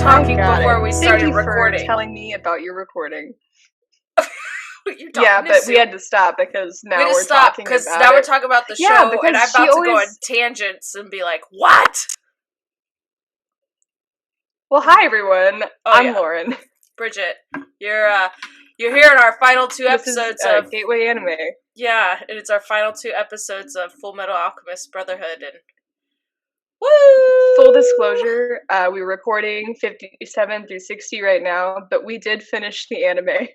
talking before we started recording. Thank you for telling me about your recording. Yeah, but we had to stop because now we're talking about it. Because now we're talking about the show, and I'm about to go on tangents and be like, what? Well, hi everyone. I'm Lauren. Bridget, you're here in our final two episodes of Gateway Anime. Yeah, and it's our final two episodes of Fullmetal Alchemist Brotherhood, and woo! Full disclosure, we're recording 57 through 60 right now, but we did finish the anime.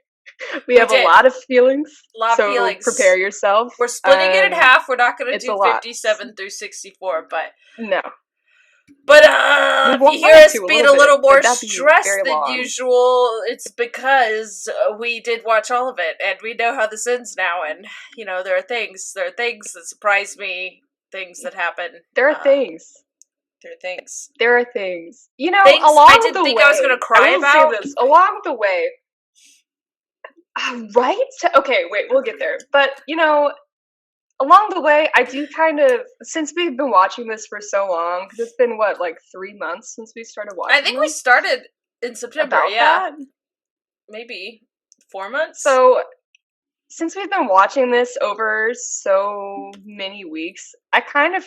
We have a lot of feelings. So prepare yourself. We're splitting it in half. We're not going to do 57 through 64, but no. But if you hear us being a little more stressed than usual, it's because we did watch all of it, and we know how this ends now, and, you know, there are things that surprise me, things that happen. There are things. You know, things along I didn't the think way, I was going to cry about. Along the way, right? Okay, wait, we'll get there. But, you know, along the way, I do kind of, since we've been watching this for so long, because it's been, 3 months since we started watching I think we started in September, Maybe 4 months? So, since we've been watching this over so many weeks, I kind of,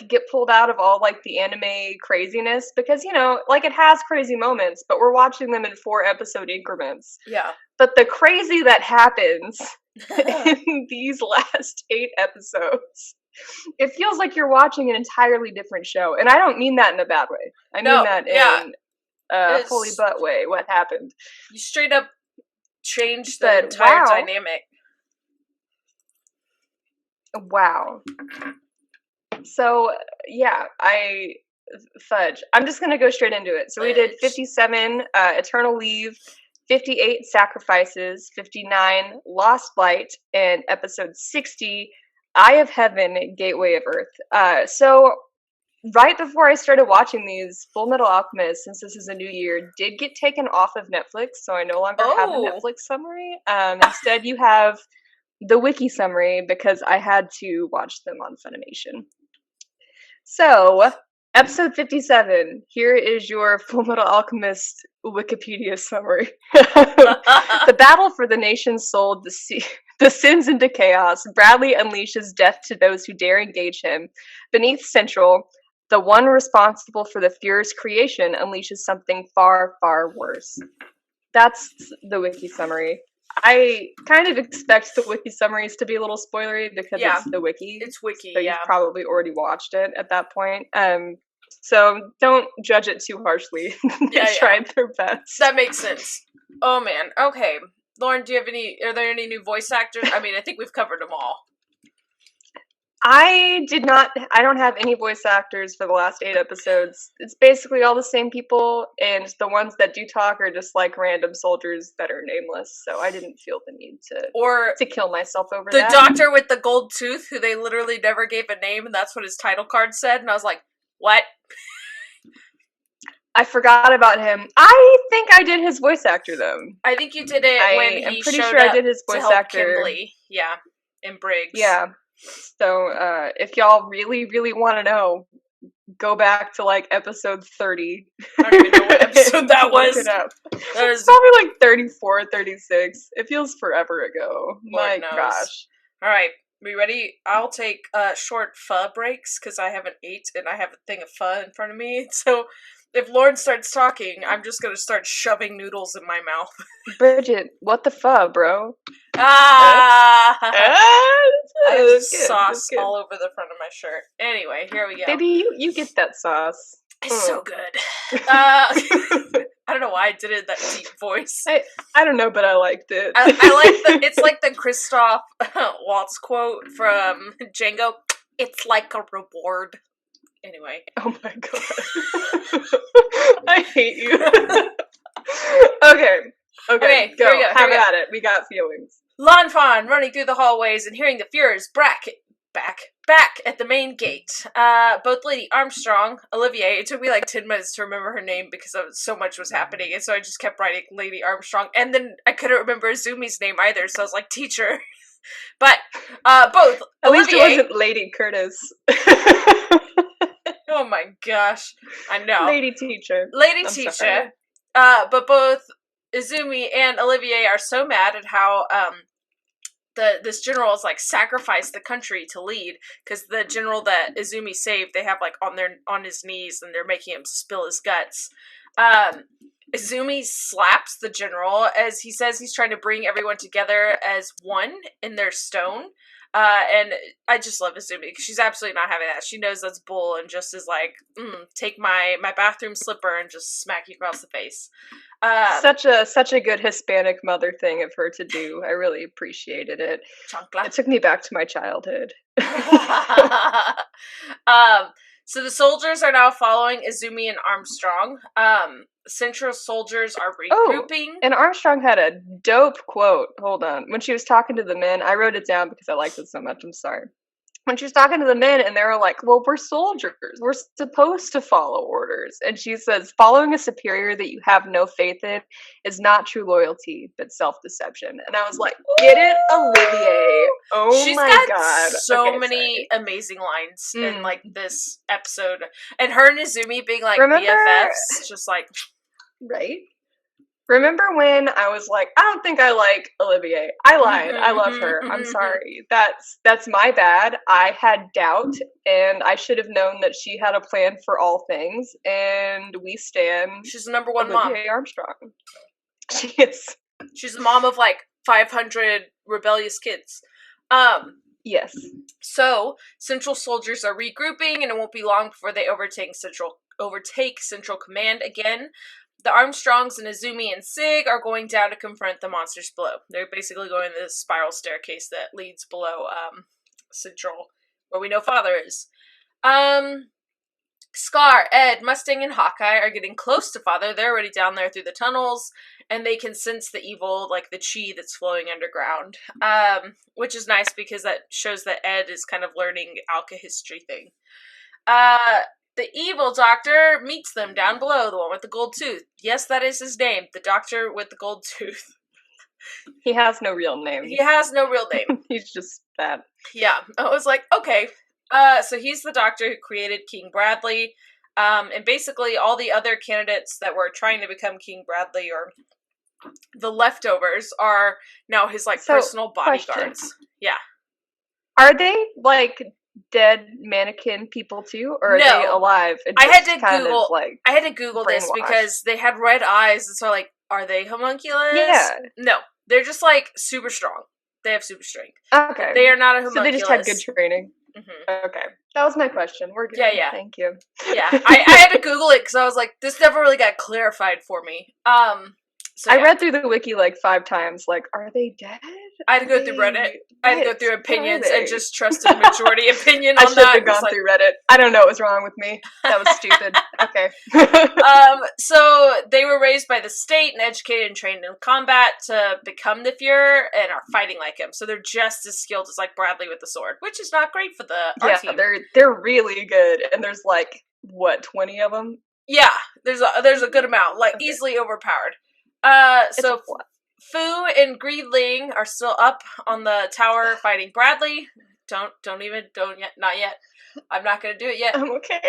get pulled out of all, the anime craziness, because, you know, it has crazy moments, but we're watching them in 4-episode increments. Yeah. But the crazy that happens in these last 8 episodes, it feels like you're watching an entirely different show. And I don't mean that in a bad way. I mean that in a holy butt way. What happened? You straight up changed the entire dynamic. Wow. So, yeah, fudge. I'm just going to go straight into it. So we did 57, Eternal Leave, 58, Sacrifices, 59, Lost Light, and episode 60, Eye of Heaven, Gateway of Earth. So, right before I started watching these, Fullmetal Alchemist, since this is a new year, did get taken off of Netflix, so I no longer have a Netflix summary. Instead, you have the wiki summary, because I had to watch them on Funimation. So, episode 57, here is your Fullmetal Alchemist Wikipedia summary. The battle for the nation's soul, the sins into chaos, Bradley unleashes death to those who dare engage him. Beneath Central, the one responsible for the Fuhrer's creation unleashes something far, far worse. That's the wiki summary. I kind of expect the wiki summaries to be a little spoilery because it's the wiki. It's wiki, so you've probably already watched it at that point. So don't judge it too harshly. They tried their best. That makes sense. Oh man. Okay. Lauren, are there any new voice actors? I mean, I think we've covered them all. I don't have any voice actors for the last 8 episodes. It's basically all the same people, and the ones that do talk are just random soldiers that are nameless, so I didn't feel the need to kill myself over that. The doctor with the gold tooth, who they literally never gave a name, and that's what his title card said, and I was like, what? I forgot about him. I think I did his voice actor, though. I think you did it when he showed up I did his voice to help actor. Kimberly. Yeah, in Briggs. Yeah. So, if y'all really, really want to know, go back to, episode 30. I don't even know what episode that was. Look it up. It's probably, 34, 36. It feels forever ago. My gosh. Alright, we ready? I'll take, short pho breaks, because I haven't ate, and I have a thing of pho in front of me, so if Lauren starts talking, I'm just gonna start shoving noodles in my mouth. Bridget, what the pho, bro? I have sauce all over the front of my shirt. Anyway, here we go. Baby, you get that sauce. It's so good. I don't know why I did it in that deep voice. I don't know, but I liked it. I like it's like the Christoph Waltz quote from Django. It's like a reward. Anyway. Oh my god. I hate you. Okay, go. Here we go. Have at it. We got feelings. Lan Fan running through the hallways and hearing the Fuhrer's back at the main gate. Both Lady Armstrong, Olivier, it took me 10 minutes to remember her name because so much was happening, and so I just kept writing Lady Armstrong, and then I couldn't remember Azumi's name either, so I was like, teacher. But, both At Olivier... least it wasn't Lady Curtis. Oh my gosh. I know. Lady teacher. Lady teacher But both Izumi and Olivier are so mad at how this general is like sacrificed the country to lead, because the general that Izumi saved, they have like on his knees and they're making him spill his guts. Izumi slaps the general as he says he's trying to bring everyone together as one in their stone. And I just love Izumi because she's absolutely not having that. She knows that's bull and just is like, take my bathroom slipper and just smack you across the face. Such a good Hispanic mother thing of her to do. I really appreciated it. Chancla. It took me back to my childhood. So the soldiers are now following Izumi and Armstrong. Central soldiers are regrouping. Oh, and Armstrong had a dope quote. Hold on. When she was talking to the men, I wrote it down because I liked it so much. I'm sorry. When she was talking to the men and they were like, well, we're soldiers. We're supposed to follow orders. And she says, following a superior that you have no faith in is not true loyalty, but self-deception. And I was like, get it, Olivier. Oh She's my got God. so many amazing lines in like this episode. And her and Izumi being like BFFs, just like... Right? Remember when I was like, I don't think I like Olivier. I lied. I love her. I'm sorry. That's my bad. I had doubt, and I should have known that she had a plan for all things, and we stand. She's the number one Olivier mom. Armstrong. She is. She's the mom of like 500 rebellious kids. Yes. So, Central soldiers are regrouping, and it won't be long before they overtake Central Command again. The Armstrongs and Izumi and Sig are going down to confront the monsters below. They're basically going to the spiral staircase that leads below Central, where we know Father is. Scar, Ed, Mustang, and Hawkeye are getting close to Father. They're already down there through the tunnels, and they can sense the evil, like the chi that's flowing underground. Which is nice because that shows that Ed is kind of learning alchemy thing. The evil doctor meets them down below, the one with the gold tooth. Yes, that is his name, the doctor with the gold tooth. He has no real name. He has no real name. He's just that. Yeah, I was like, okay. So he's the doctor who created King Bradley, and basically all the other candidates that were trying to become King Bradley, or the leftovers, are now his, like, personal bodyguards. Question. Yeah. Are they, like... dead mannequin people too, or are they alive? I had to Google this because they had red eyes, and so like, are they homunculus? Yeah. No, they're just like super strong. They have super strength. Okay. They are not a homunculus. So they just had good training. Mm-hmm. Okay. That was my question. We're good. Yeah. Thank you. Yeah. I had to Google it because I was like, this never really got clarified for me. So, I read through the wiki like 5 times, like, are they dead? I had to go through Reddit. I had to go through opinions and just trusted majority opinion on that. I should have gone through Reddit. I don't know what was wrong with me. That was stupid. Okay. So they were raised by the state and educated and trained in combat to become the Fuhrer and are fighting like him. So they're just as skilled as like Bradley with the sword, which is not great for our team. They're really good, and there's like what 20 of them. Yeah, there's a good amount, like easily overpowered. So Fu and Greedling are still up on the tower fighting Bradley. Don't yet, not yet. I'm not gonna do it yet. I'm okay.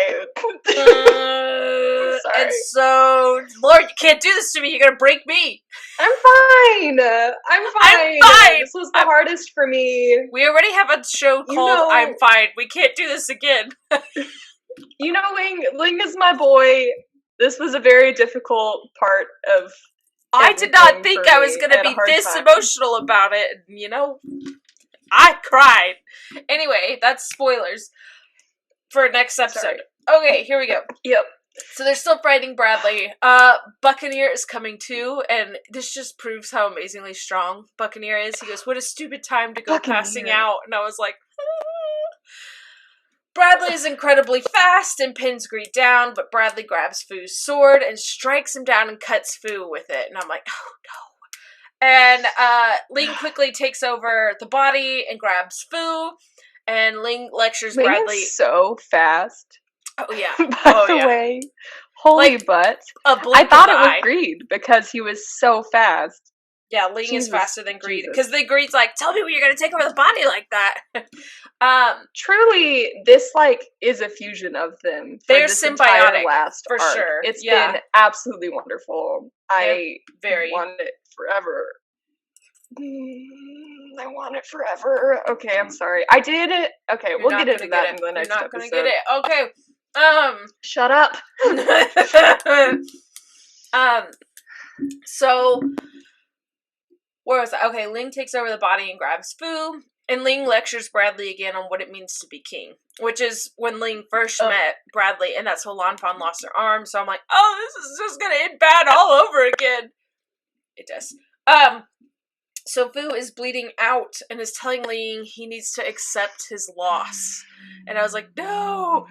Sorry. And so, Lord, you can't do this to me. You're gonna break me. I'm fine. This was the hardest for me. We already have a show called I'm Fine. We can't do this again. Ling is my boy. This was a very difficult part of. I did not think I was going to be this emotional about it. I cried. Anyway, that's spoilers for next episode. Sorry. Okay, here we go. Yep. So they're still fighting Bradley. Buccaneer is coming too, and this just proves how amazingly strong Buccaneer is. He goes, what a stupid time to go passing out. And I was like, Bradley is incredibly fast and pins Greed down, but Bradley grabs Fu's sword and strikes him down and cuts Fu with it. And I'm like, oh no. And Ling quickly takes over the body and grabs Fu, and Ling lectures Bradley. Is so fast. Oh yeah. By the way, holy butt. I thought it was Greed because he was so fast. Yeah, Ling is Jesus, faster than Greed. Jesus. Because the Greed's like, tell me when you're going to take over the body like that. Truly, this, like, is a fusion of them. For They're this entire symbiotic, last for arc. sure. It's Yeah. been absolutely wonderful. I very. want it forever. I want it forever. Okay, I'm sorry. I did it. Okay, You're we'll not get into gonna that get in the it. next You're not episode. gonna get it. Okay. Shut up. So where was I? Okay, Ling takes over the body and grabs Fu, and Ling lectures Bradley again on what it means to be king, which is when Ling first met Bradley, and that's how Lanfan lost her arm. So I'm like, oh, this is just gonna end bad all over again. It does. So Fu is bleeding out and is telling Ling he needs to accept his loss. And I was like, no!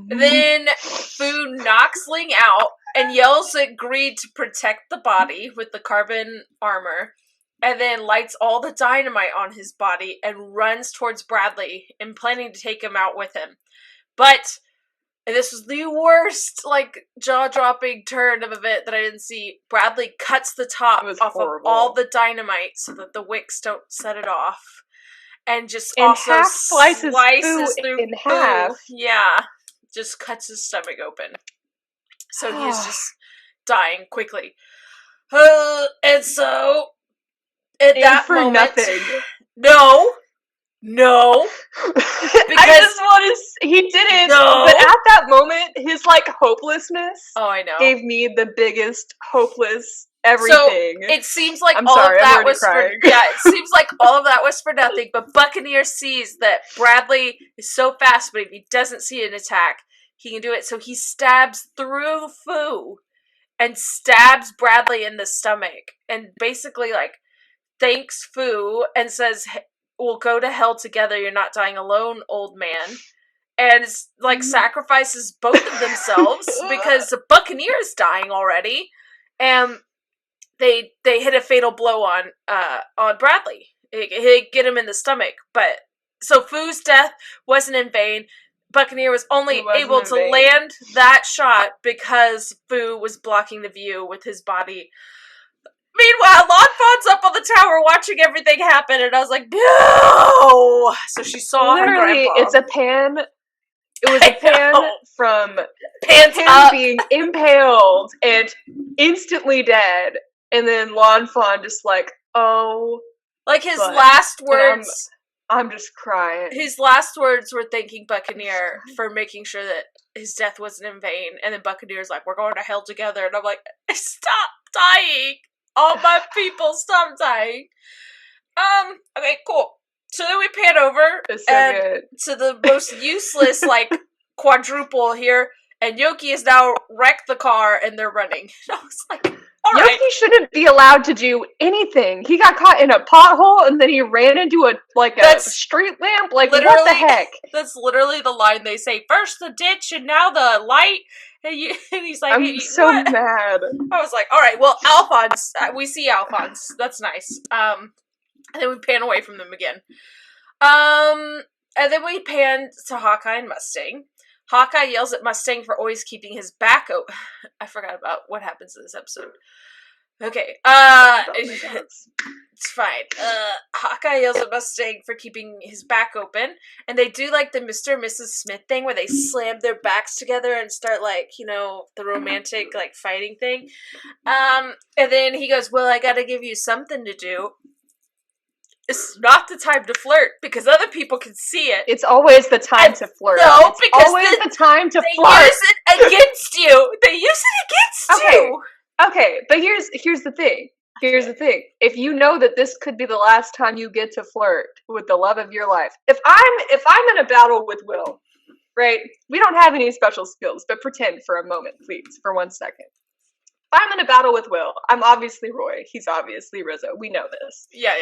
Then Fu knocks Ling out and yells at Greed to protect the body with the carbon armor, and then lights all the dynamite on his body and runs towards Bradley and planning to take him out with him. But, and this was the worst, like, jaw-dropping turn of event that I didn't see, Bradley cuts the top off horrible. of all the dynamite so that the wicks don't set it off. And just and also half slices Fu through in half. Yeah. Just cuts his stomach open. So he's just dying quickly. And so, at that for moment... nothing. No. I just want to... He didn't. No. But at that moment, his, like, hopelessness I know. gave me the biggest hopeless everything. So, it seems like I'm all sorry, of I'm that already was crying. for... Yeah, it seems like all of that was for nothing, but Buccaneer sees that Bradley is so fast, but if he doesn't see an attack, he can do it. So he stabs through Fu and stabs Bradley in the stomach and basically, like, thanks Fu and says, we'll go to hell together, you're not dying alone, old man. And, like, sacrifices both of themselves because the Buccaneer is dying already. And they hit a fatal blow on Bradley. It get him in the stomach. But, so Fu's death wasn't in vain. Buccaneer was only able to land that shot because Fu was blocking the view with his body. Meanwhile, Lanfon's up on the tower watching everything happen, and I was like, no! So she saw her grandpa. It's a pan. It was a pan from Pants Pan up. being impaled and instantly dead, and then Lanfon just like, oh. Like his last words. I'm just crying. His last words were thanking Buccaneer for making sure that his death wasn't in vain, and then Buccaneer's like, we're going to hell together, and I'm like, stop dying! All my people, stop dying. Okay, cool. So then we pan over to the most useless, like, quadruple here, and Yoki has now wrecked the car, and they're running. I was like, alright. Yoki shouldn't be allowed to do anything. He got caught in a pothole, and then he ran into a street lamp. Like, what the heck? That's literally the line they say. First the ditch, and now the light. And he's like, I'm so mad. I was like, alright, well, Alphonse, we see Alphonse. That's nice. And then we pan away from them again. And then we pan to Hawkeye and Mustang. Hawkeye yells at Mustang for always keeping his back open. I forgot about what happens in this episode. Okay, it's fine. Hawkeye yells at Mustang for keeping his back open, and they do, like, the Mr. and Mrs. Smith thing where they slam their backs together and start, like, you know, the romantic, like, fighting thing. And then he goes, well, I gotta give you something to do. It's not the time to flirt, because other people can see it. It's always the time to flirt. No, it's because always the time to they flirt. use it against you. They use it against you. Okay, but here's the thing. Here's the thing. If you know that this could be the last time you get to flirt with the love of your life. If I'm in a battle with Will, right? We don't have any special skills, but pretend for a moment, please, for 1 second. If I'm in a battle with Will, I'm obviously Roy. He's obviously Rizzo. We know this. Yeah.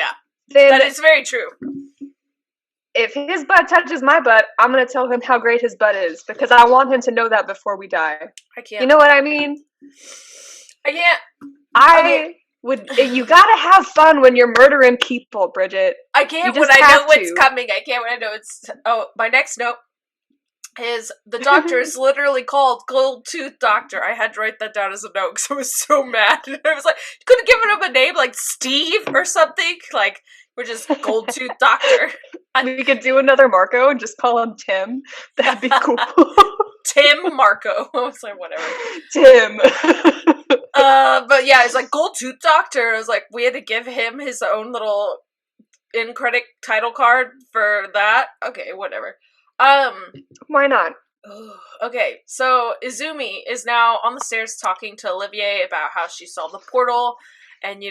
Then that is very true. If his butt touches my butt, I'm going to tell him how great his butt is, because I want him to know that before we die. I can't. You know what I mean? I can't. You gotta have fun when you're murdering people, Bridget. I can't when I know what's coming. I can't when I know it's... Oh, my next note. is the doctor is literally called Gold Tooth Doctor. I had to write that down as a note because I was so mad. I was like, you could have given him a name like Steve or something. Like, we're just Gold Tooth Doctor. We could do another Marco and just call him Tim. That'd be cool. Tim Marco. I was like, whatever. Tim. But yeah, it's like Gold Tooth Doctor. I was like, we had to give him his own little end credit title card for that. Okay, whatever. Why not? Okay, so Izumi is now on the stairs talking to Olivier about how she saw the portal, and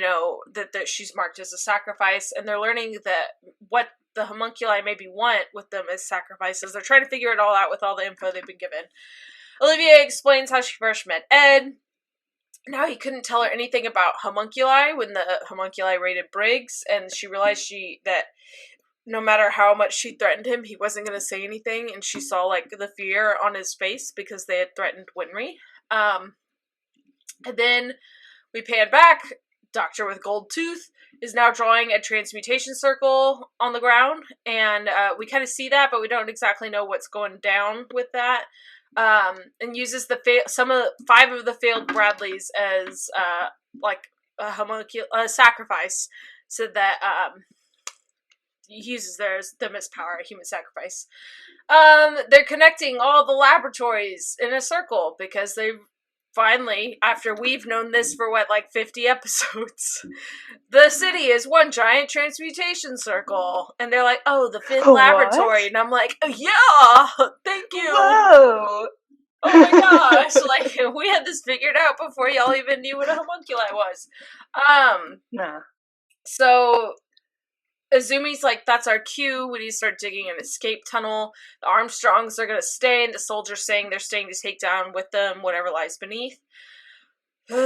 that she's marked as a sacrifice, and they're learning that what the homunculi maybe want with them as sacrifices. They're trying to figure it all out with all the info they've been given. Olivier explains how she first met Ed. Now he couldn't tell her anything about homunculi when the homunculi raided Briggs, and she realized that no matter how much she threatened him, he wasn't going to say anything, and she saw, like, the fear on his face because they had threatened Winry. And then we pan back. Doctor with Gold Tooth is now drawing a transmutation circle on the ground, and we kind of see that, but we don't exactly know what's going down with that. And uses five of the failed Bradleys as like a sacrifice, so that he uses them as power, a human sacrifice. They're connecting all the laboratories in a circle because they finally, after we've known this for 50 episodes, the city is one giant transmutation circle, and they're like, oh, the fifth laboratory, and I'm like, oh, yeah, thank you. Whoa. Oh my gosh, like, we had this figured out before y'all even knew what a homunculi was. Nah. So Azumi's like, that's our cue. We need to start digging an escape tunnel. The Armstrongs are going to stay, and the soldiers saying they're staying to take down with them whatever lies beneath. But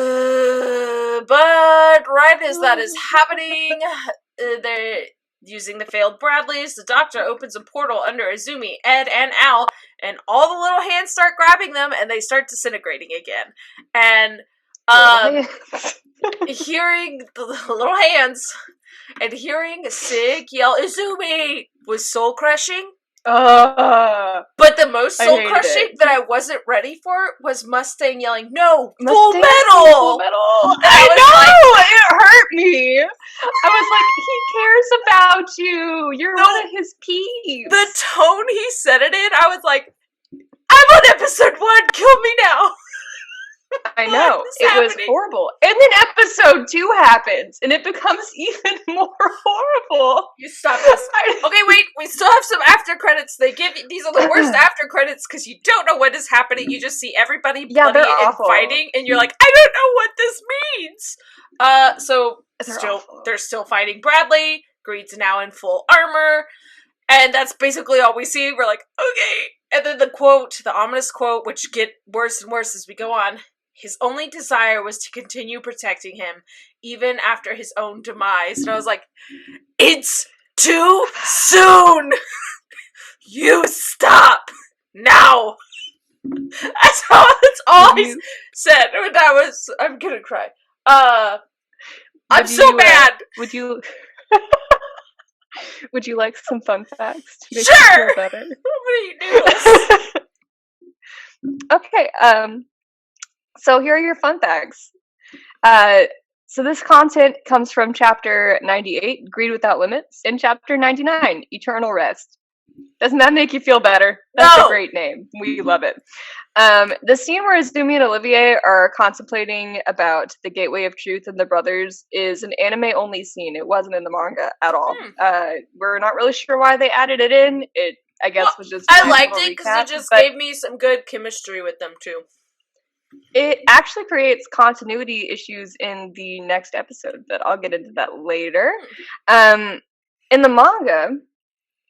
right as that is happening, they're using the failed Bradleys. The doctor opens a portal under Izumi, Ed, and Al, and all the little hands start grabbing them, and they start disintegrating again. And hearing the little hands and hearing Sig yell Izumi was soul crushing. But the most soul crushing that I wasn't ready for was Mustang yelling, "No, Full Metal!" I know! It hurt me! I was like, he cares about you! You're one of his peeps! The tone he said it in, I was like, I'm on episode 1, kill me now! I know, it was horrible. And then episode 2 happens, and it becomes even more horrible. You stop this. Okay, wait, we still have some after credits. These are the worst after credits because you don't know what is happening. You just see everybody bloody and fighting, and you're like, I don't know what this means. So they're still fighting Bradley. Greed's now in full armor, and that's basically all we see. We're like, okay. And then the ominous quote, which get worse and worse as we go on. His only desire was to continue protecting him, even after his own demise. And I was like, it's too soon! You stop! Now! That's all he said. I'm gonna cry. I'm so mad! Would you like some fun facts to make you feel better? Okay, so here are your fun facts. So this content comes from chapter 98, Greed Without Limits, and chapter 99, Eternal Rest. Doesn't that make you feel better? That's a great name. We love it. The scene where Izumi and Olivier are contemplating about the Gateway of Truth and the brothers is an anime-only scene. It wasn't in the manga at all. We're not really sure why they added it in. I guess was just. I liked it because it just gave me some good chemistry with them too. It actually creates continuity issues in the next episode, but I'll get into that later. In the manga,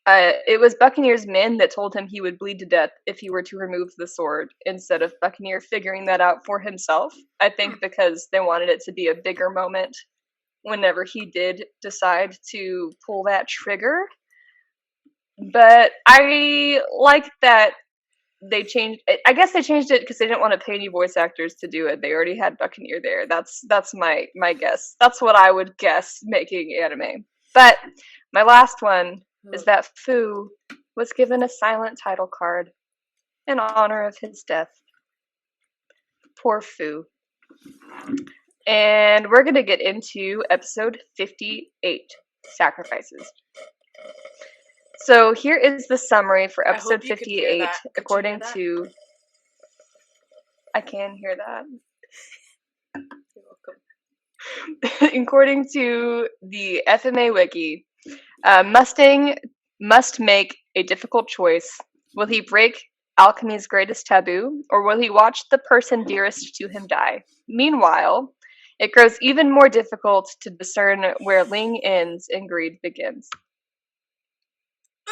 it was Buccaneer's men that told him he would bleed to death if he were to remove the sword, instead of Buccaneer figuring that out for himself. I think because they wanted it to be a bigger moment whenever he did decide to pull that trigger. But I like that they changed. I guess they changed it because they didn't want to pay any voice actors to do it. They already had Buccaneer there. That's my guess. That's what I would guess making anime. But my last one is that Fu was given a silent title card. in honor of his death. Poor Fu. And we're going to get into episode 58, Sacrifices. So here is the summary for episode 58, according to... I can hear that. You're welcome. According to the FMA Wiki, Mustang must make a difficult choice. Will he break alchemy's greatest taboo, or will he watch the person dearest to him die? Meanwhile, it grows even more difficult to discern where Ling ends and greed begins.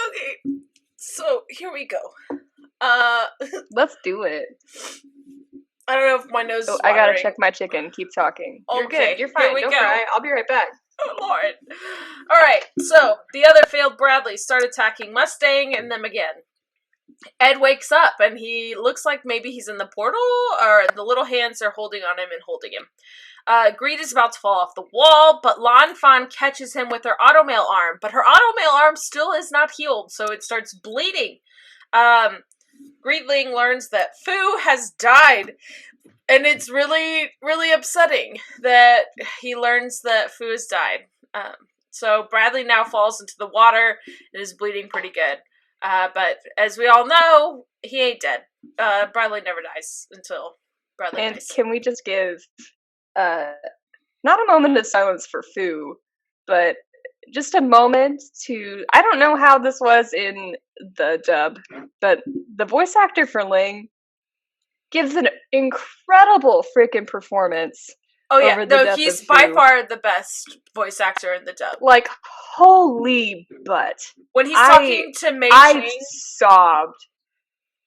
Okay, so here we go. Let's do it. I don't know if my nose is I gotta watering. check my chicken. Keep talking. Okay, You're good. You're fine. here we Don't go. cry. I'll be right back. Oh, Lord. Alright, so the other failed Bradley start attacking Mustang and them again. Ed wakes up and he looks like maybe he's in the portal, or the little hands are holding on him and holding him. Greed is about to fall off the wall, but Lan Fan catches him with her automail arm, but her automail arm still is not healed, so it starts bleeding. Greedling learns that Fu has died, and it's really, really upsetting that he learns that Fu has died. So Bradley now falls into the water and is bleeding pretty good. But as we all know, he ain't dead. Bradley never dies until Bradley dies. And can we just give, not a moment of silence for Fu, but just a moment to, I don't know how this was in the dub, but the voice actor for Ling gives an incredible freaking performance. Oh yeah, over the death he's of by Fu. far the best voice actor in the dub. Like, holy butt. When he's talking to Mei I Ching, sobbed.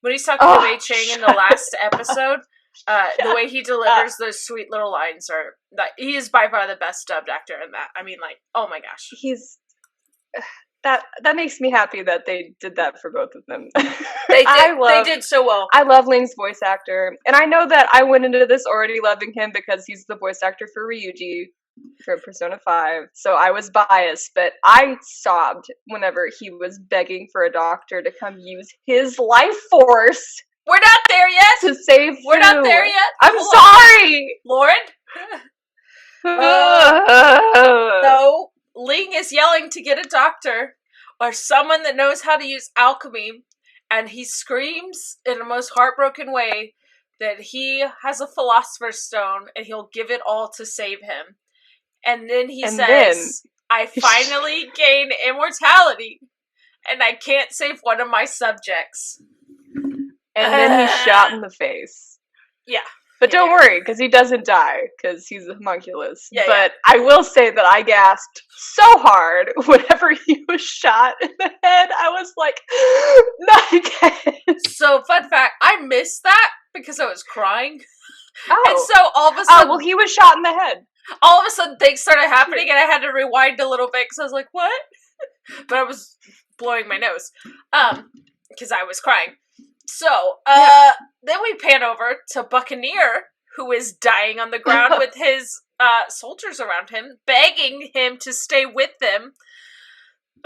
when he's talking to Mei Ching in the last episode, the way he delivers those sweet little lines are, like, he is by far the best dubbed actor in that. I mean, like, oh my gosh. He's... That makes me happy that they did that for both of them. They did so well. I love Ling's voice actor, and I know that I went into this already loving him because he's the voice actor for Ryuji for Persona 5, so I was biased, but I sobbed whenever he was begging for a doctor to come use his life force. We're not there yet! To save Fu. We're not there yet! I'm sorry! Lauren? So, Ling is yelling to get a doctor, or someone that knows how to use alchemy, and he screams in the most heartbroken way that he has a philosopher's stone, and he'll give it all to save him. And then he says, I finally gain immortality, and I can't save one of my subjects. And then he's shot in the face. Yeah. But don't worry, because he doesn't die, because he's a homunculus. Yeah, but I will say that I gasped so hard whenever he was shot in the head. I was like, not again. So, fun fact, I missed that because I was crying. Oh. And so, all of a sudden... Oh, well, he was shot in the head. All of a sudden, things started happening, and I had to rewind a little bit, because I was like, what? But I was blowing my nose. Because I was crying. So, then we pan over to Buccaneer, who is dying on the ground with his soldiers around him, begging him to stay with them.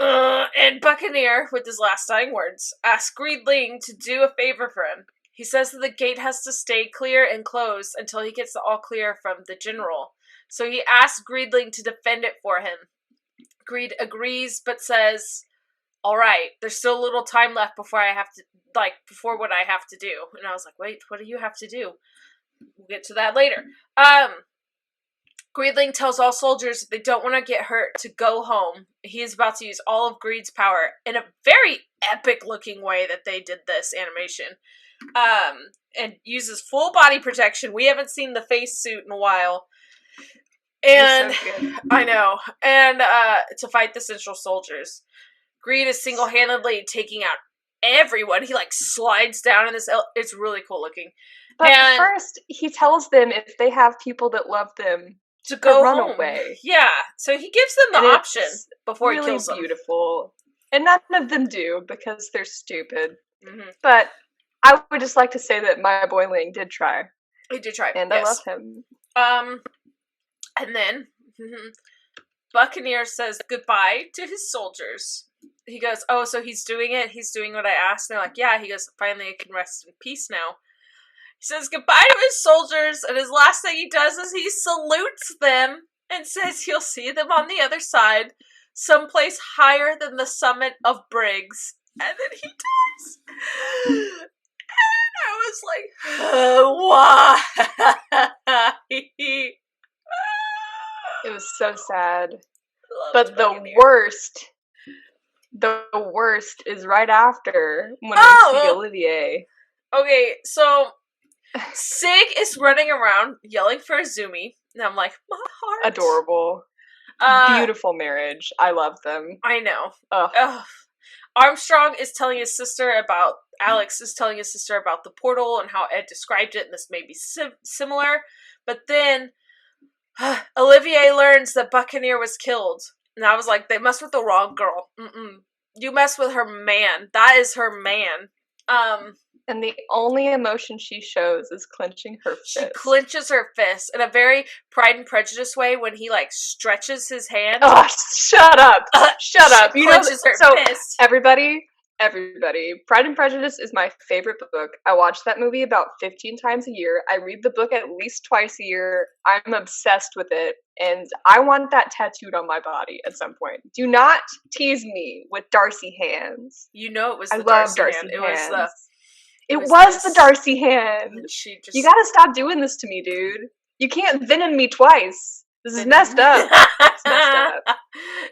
And Buccaneer, with his last dying words, asks Greedling to do a favor for him. He says that the gate has to stay clear and closed until he gets the all clear from the general. So he asks Greedling to defend it for him. Greed agrees, but says, alright, there's still a little time left before before what I have to do. And I was like, wait, what do you have to do? We'll get to that later. Greedling tells all soldiers if they don't want to get hurt to go home. He is about to use all of Greed's power in a very epic looking way that they did this animation. And uses full body protection. We haven't seen the face suit in a while. And so good. I know. And to fight the Central Soldiers. Greed is single-handedly taking out everyone. He slides down in this. It's really cool looking. But first, he tells them if they have people that love them to go run home. Away. Yeah, so he gives them the option before really he kills them. Beautiful, and none of them do because they're stupid. Mm-hmm. But I would just like to say that my boy Ling did try. He did try, and yes. I love him. And then Buccaneer says goodbye to his soldiers. he goes, oh, so he's doing it? He's doing what I asked? And they're like, yeah. He goes, finally I can rest in peace now. He says goodbye to his soldiers, and his last thing he does is he salutes them and says he'll see them on the other side, someplace higher than the summit of Briggs. And then he does. And I was like, why? It was so sad. But the worst is right after when we see Olivier. Okay, so Sig is running around yelling for Azumi, and I'm like, my heart. Adorable. Beautiful marriage. I love them. I know. Ugh. Armstrong is telling his sister about, Alex is telling his sister about the portal and how Ed described it, and this may be similar. But then Olivier learns that Buccaneer was killed. And I was like, they mess with the wrong girl. You mess with her man. That is her man. And the only emotion she shows is clenching her fist. She clenches her fist in a very Pride and Prejudice way when he, like, stretches his hand. Oh, shut up. Shut up. She clenches her fist. Everybody, Pride and Prejudice is my favorite book. I watch that movie about 15 times a year. I read the book at least twice a year. I'm obsessed with it. And I want that tattooed on my body at some point. Do not tease me with Darcy hands. You know it was the Darcy hand. Hands. It was the Darcy hand. You gotta stop doing this to me, dude. You can't venom me twice. This is messed up. It's messed up.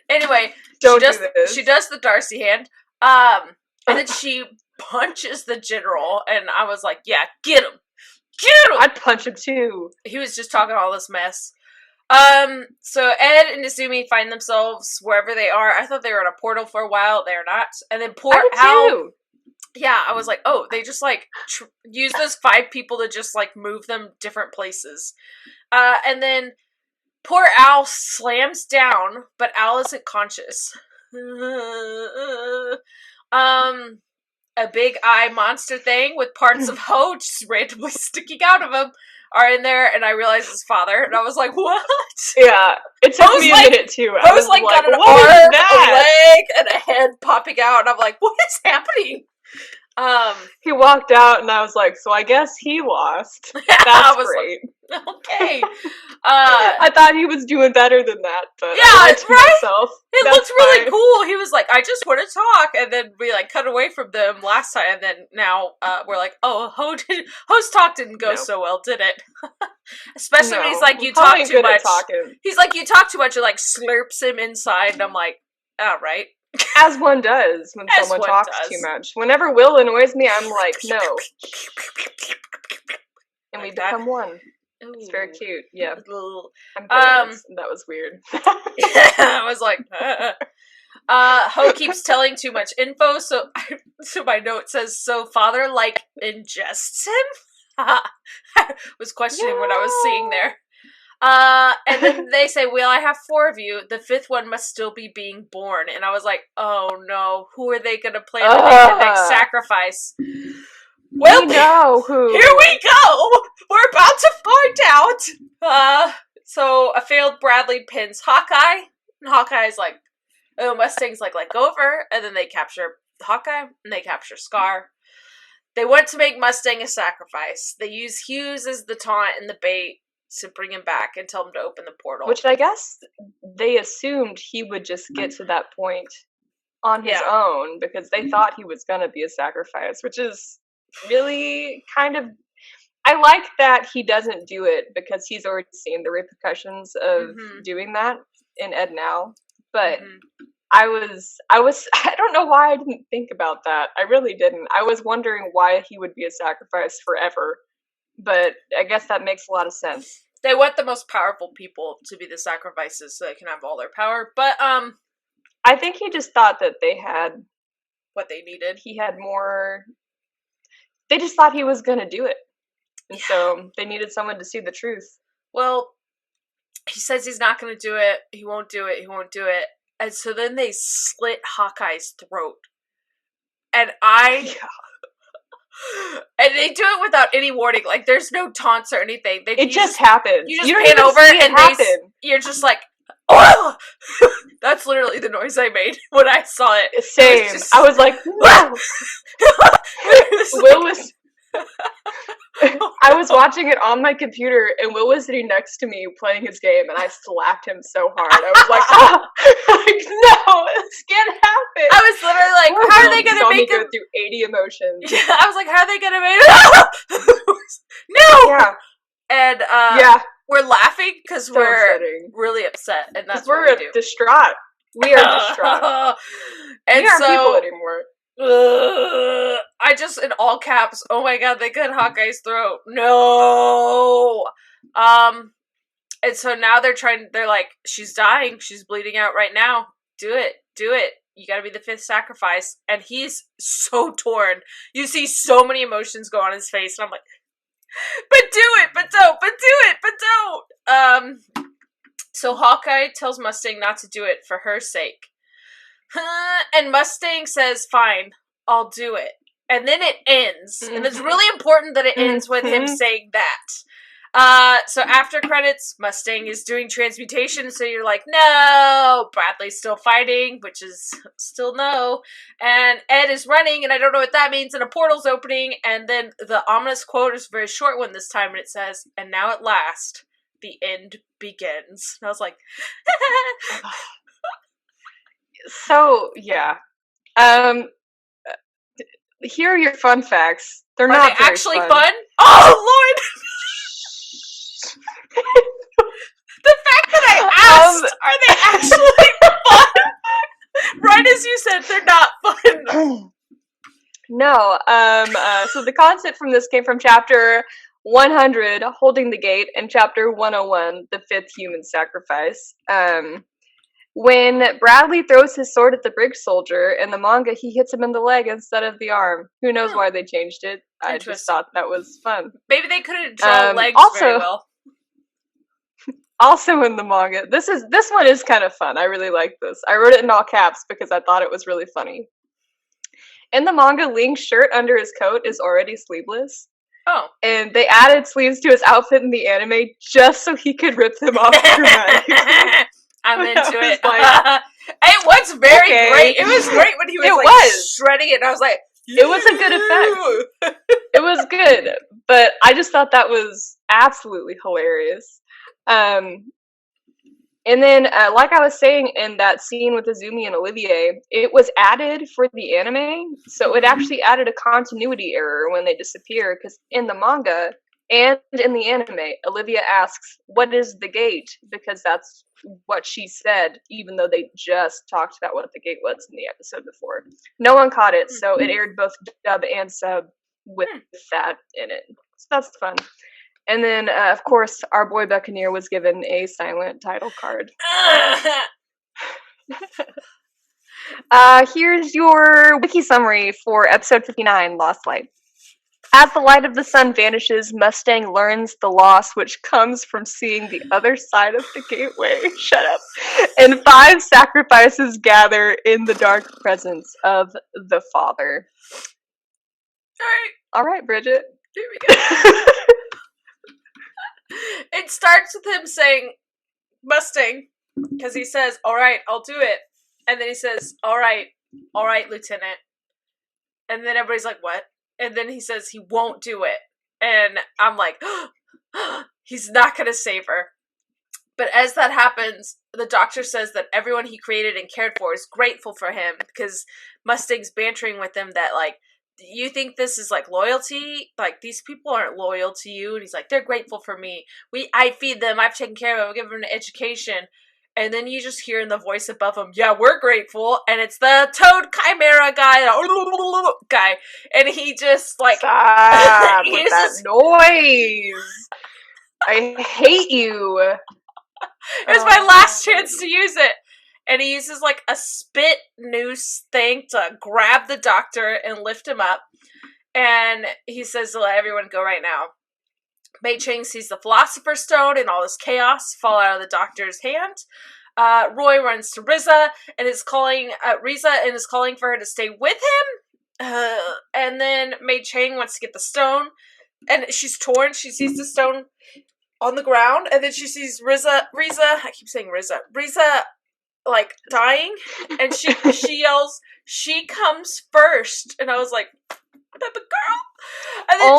Anyway, don't do this. She does the Darcy hand. And then she punches the general, and I was like, yeah, get him. Get him! I'd punch him too. He was just talking all this mess. So Ed and Izumi find themselves wherever they are. I thought they were in a portal for a while. They're not. And then poor Al. Yeah, I was like, oh, they just, like, use those 5 people to just, like, move them different places. And then poor Al slams down, but Al isn't conscious. A big eye monster thing with parts of Ho just randomly sticking out of him are in there, and I realized his father, and I was like, what? Yeah, it took me a minute, too. I was like, got an arm, a leg, and a head popping out, and I'm like, what is happening? He walked out, and I was like, so I guess he lost. That's great. Like, okay. I thought he was doing better than that, but yeah, it's right. Myself. It looked really cool. He was like, I just want to talk, and then we like cut away from them last time, and then now we're like, oh, Ho's talk didn't go so well, did it? Especially when he's like, you talk too much. He's like, you talk too much, and like slurps him inside, and I'm like, all right. As one does when someone talks too much. Whenever Will annoys me, I'm like, no. And we become one. Ooh. It's very cute. Yeah. That was weird. I was like, Ho keeps telling too much info, so my note says, so father, like, ingests him? I was questioning what I was seeing there. And then they say, well, I have 4 of you. The 5th one must still be being born. And I was like, oh no, who are they going to play to make the next sacrifice? Well, we know who. Here we go! We're about to find out! So a failed Bradley pins Hawkeye. And Hawkeye's like, oh, Mustang's like go over. And then they capture Hawkeye, and they capture Scar. They want to make Mustang a sacrifice. They use Hughes as the taunt and the bait to bring him back and tell him to open the portal. Which I guess they assumed he would just get to that point on his own because they thought he was going to be a sacrifice, which is really kind of... I like that he doesn't do it because he's already seen the repercussions of doing that in Ed Now. But I don't know why I didn't think about that. I really didn't. I was wondering why he would be a sacrifice forever. But I guess that makes a lot of sense. They want the most powerful people to be the sacrifices so they can have all their power. But, I think he just thought that they had... what they needed. He had more... They just thought he was gonna do it. And so they needed someone to see the truth. Well, he says he's not gonna do it. He won't do it. He won't do it. And so then they slit Hawkeye's throat. And and they do it without any warning. Like, there's no taunts or anything. It just happens. You just pan over and you're just like, oh! That's That's literally the noise I made when I saw it. Same. I was like, no! Will was... I was watching it on my computer, and Will was sitting next to me playing his game, and I slapped him so hard. I was like, like, no, this can't happen. I was literally like, how are they going to make him go through 80 emotions? Yeah, I was like, how are they going to make No! Yeah. And we're laughing because we're upsetting. Really upset, and that's what we do. Distraught. We are distraught. And we aren't people anymore. I just, in all caps, oh my god, they cut Hawkeye's throat. No! And so now they're like, she's dying, she's bleeding out right now. Do it. You gotta be the fifth sacrifice. And he's so torn. You see so many emotions go on his face, and I'm like, but do it, but don't, but do it, but don't! So Hawkeye tells Mustang not to do it for her sake. And Mustang says, fine, I'll do it. And then it ends. And it's really important that it ends with him saying that. So after credits, Mustang is doing transmutation, so you're like, no! Bradley's still fighting, which is still no. And Ed is running, and I don't know what that means, and a portal's opening, and then the ominous quote is a very short one this time, and it says, and now at last, the end begins. And I was like, so, yeah. Here are your fun facts. They're are not they actually fun? Oh, Lord! The fact that I asked, are they actually fun? Right as you said, they're not fun. No. So the concept from this came from chapter 100, Holding the Gate, and chapter 101, The Fifth Human Sacrifice. When Bradley throws his sword at the bridge soldier in the manga, he hits him in the leg instead of the arm. Who knows why they changed it? I just thought that was fun. Maybe they couldn't draw legs very well. Also in the manga, this one is kind of fun. I really like this. I wrote it in all caps because I thought it was really funny. In the manga, Link's shirt under his coat is already sleeveless. Oh. And they added sleeves to his outfit in the anime just so he could rip them off dramatically. I'm into it. It was very great. It was great when he was shredding it, and I was like, it was a good effect. It was good, but I just thought that was absolutely hilarious. And then, like I was saying in that scene with Izumi and Olivier, it was added for the anime, so it actually added a continuity error when they disappear, because in the manga and in the anime, Olivia asks, what is the gate? Because that's what she said, even though they just talked about what the gate was in the episode before. No one caught it, so it aired both dub and sub with that in it. So that's fun. And then, of course, our boy Buccaneer was given a silent title card. Here's your wiki summary for episode 59, Lost Light. As the light of the sun vanishes, Mustang learns the loss which comes from seeing the other side of the gateway. Shut up. And 5 sacrifices gather in the dark presence of the Father. All right, Bridget. Here we go. It starts with him saying, Mustang, because he says, all right, I'll do it. And then he says, all right, Lieutenant. And then everybody's like, what? And then he says he won't do it. And I'm like, he's not going to save her. But as that happens, the doctor says that everyone he created and cared for is grateful for him, because Mustang's bantering with him that, like, you think this is like loyalty? Like, these people aren't loyal to you. And he's like, they're grateful for me. I feed them. I've taken care of them. I've given them an education. And then you just hear in the voice above him, yeah, we're grateful. And it's the Toad Chimera guy. And he just, like... Stop with that noise. I hate you. It was my last chance to use it. And he uses, like, a spit noose thing to grab the doctor and lift him up. And he says to let everyone go right now. Mei Chang sees the Philosopher's Stone and all this chaos fall out of the doctor's hand. Roy runs to Riza and is calling for her to stay with him. And then Mei Chang wants to get the stone. And she's torn. She sees the stone on the ground. And then she sees Riza like, dying, and she yells, "She comes first," and I was like, "Baby girl!" And then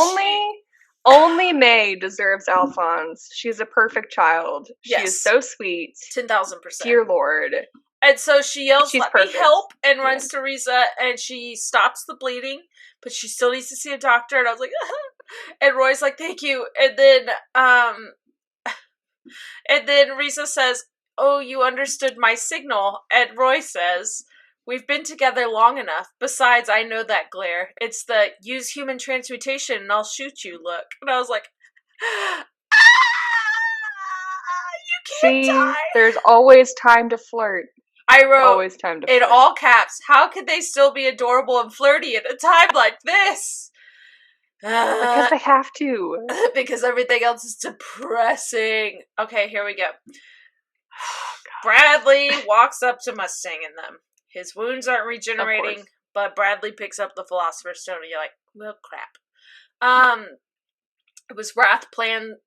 Only May deserves Alphonse. She's a perfect child. She is so sweet. 10,000%. Dear Lord. And so she yells, She's "Let perfect. me help," and runs to Riza, and she stops the bleeding, but she still needs to see a doctor, and I was like, and Roy's like, "Thank you," and then Riza says, "Oh, you understood my signal," and Roy says, "We've been together long enough. Besides, I know that glare. It's the use human transmutation and I'll shoot you look." And I was like, you can't die. There's always time to flirt. I wrote, always time to flirt. In all caps, how could they still be adorable and flirty at a time like this? Because they have to. Because everything else is depressing. Okay, here we go. Bradley walks up to Mustang and them. His wounds aren't regenerating, but Bradley picks up the Philosopher's Stone and you're like, well, crap. It was Rath's plan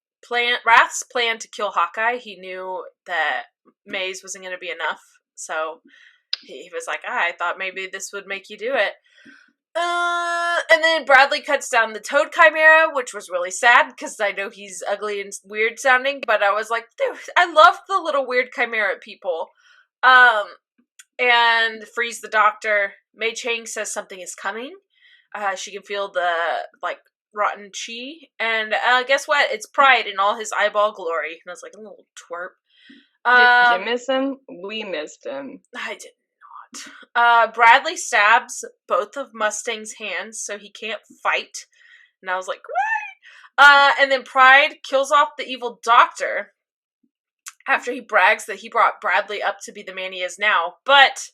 to kill Hawkeye. He knew that Maze wasn't going to be enough, so he was like, I thought maybe this would make you do it. And then Bradley cuts down the Toad Chimera, which was really sad, because I know he's ugly and weird sounding, but I was like, I love the little weird Chimera people. And frees the doctor. Mei Chang says something is coming. She can feel the, rotten chi. And guess what? It's Pride in all his eyeball glory. And I was like, a little twerp. Did you miss him? We missed him. I did not. Bradley stabs both of Mustang's hands so he can't fight. And I was like, great! And then Pride kills off the evil doctor after he brags that he brought Bradley up to be the man he is now. But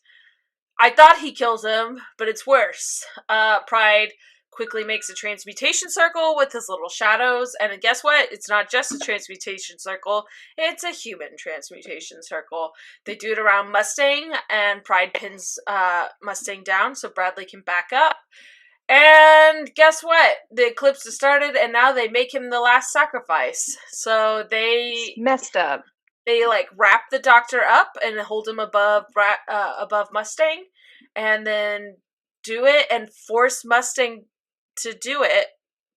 I thought he kills him, but it's worse. Pride quickly makes a transmutation circle with his little shadows, and guess what? It's not just a transmutation circle, it's a human transmutation circle. They do it around Mustang, and Pride pins Mustang down so Bradley can back up. And guess what? The eclipse has started, and now they make him the last sacrifice. So they... messed up. They, wrap the doctor up and hold him above Mustang, and then do it and force Mustang to do it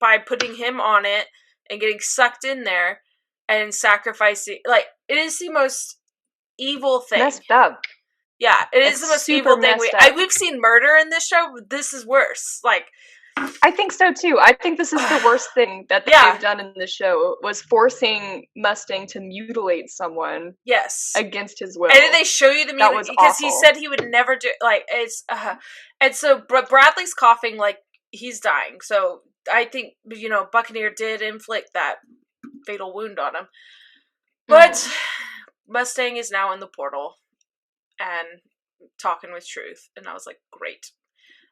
by putting him on it and getting sucked in there and sacrificing. It is the most evil thing. Messed up. Yeah, it's the most evil thing. We've seen murder in this show, but this is worse. I think so too. I think this is the worst thing that they've done in the show, was forcing Mustang to mutilate someone. Yes. Against his will. And then they show you the mutilation because he said he would never do and so Bradley's coughing like he's dying. So I think Buccaneer did inflict that fatal wound on him. But Mustang is now in the portal and talking with Truth, and I was like, great.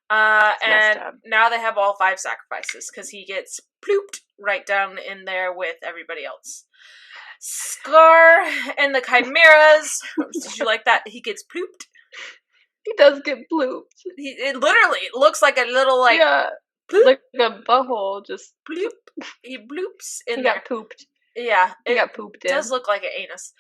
And now they have all 5 sacrifices, because he gets plooped right down in there with everybody else. Scar and the Chimeras. Did you like that? He gets plooped. He does get plooped. It literally looks like a little, bloop. Like a butthole, just bloop. He bloops in he there. He got pooped. Yeah. He got pooped in. It does look like an anus.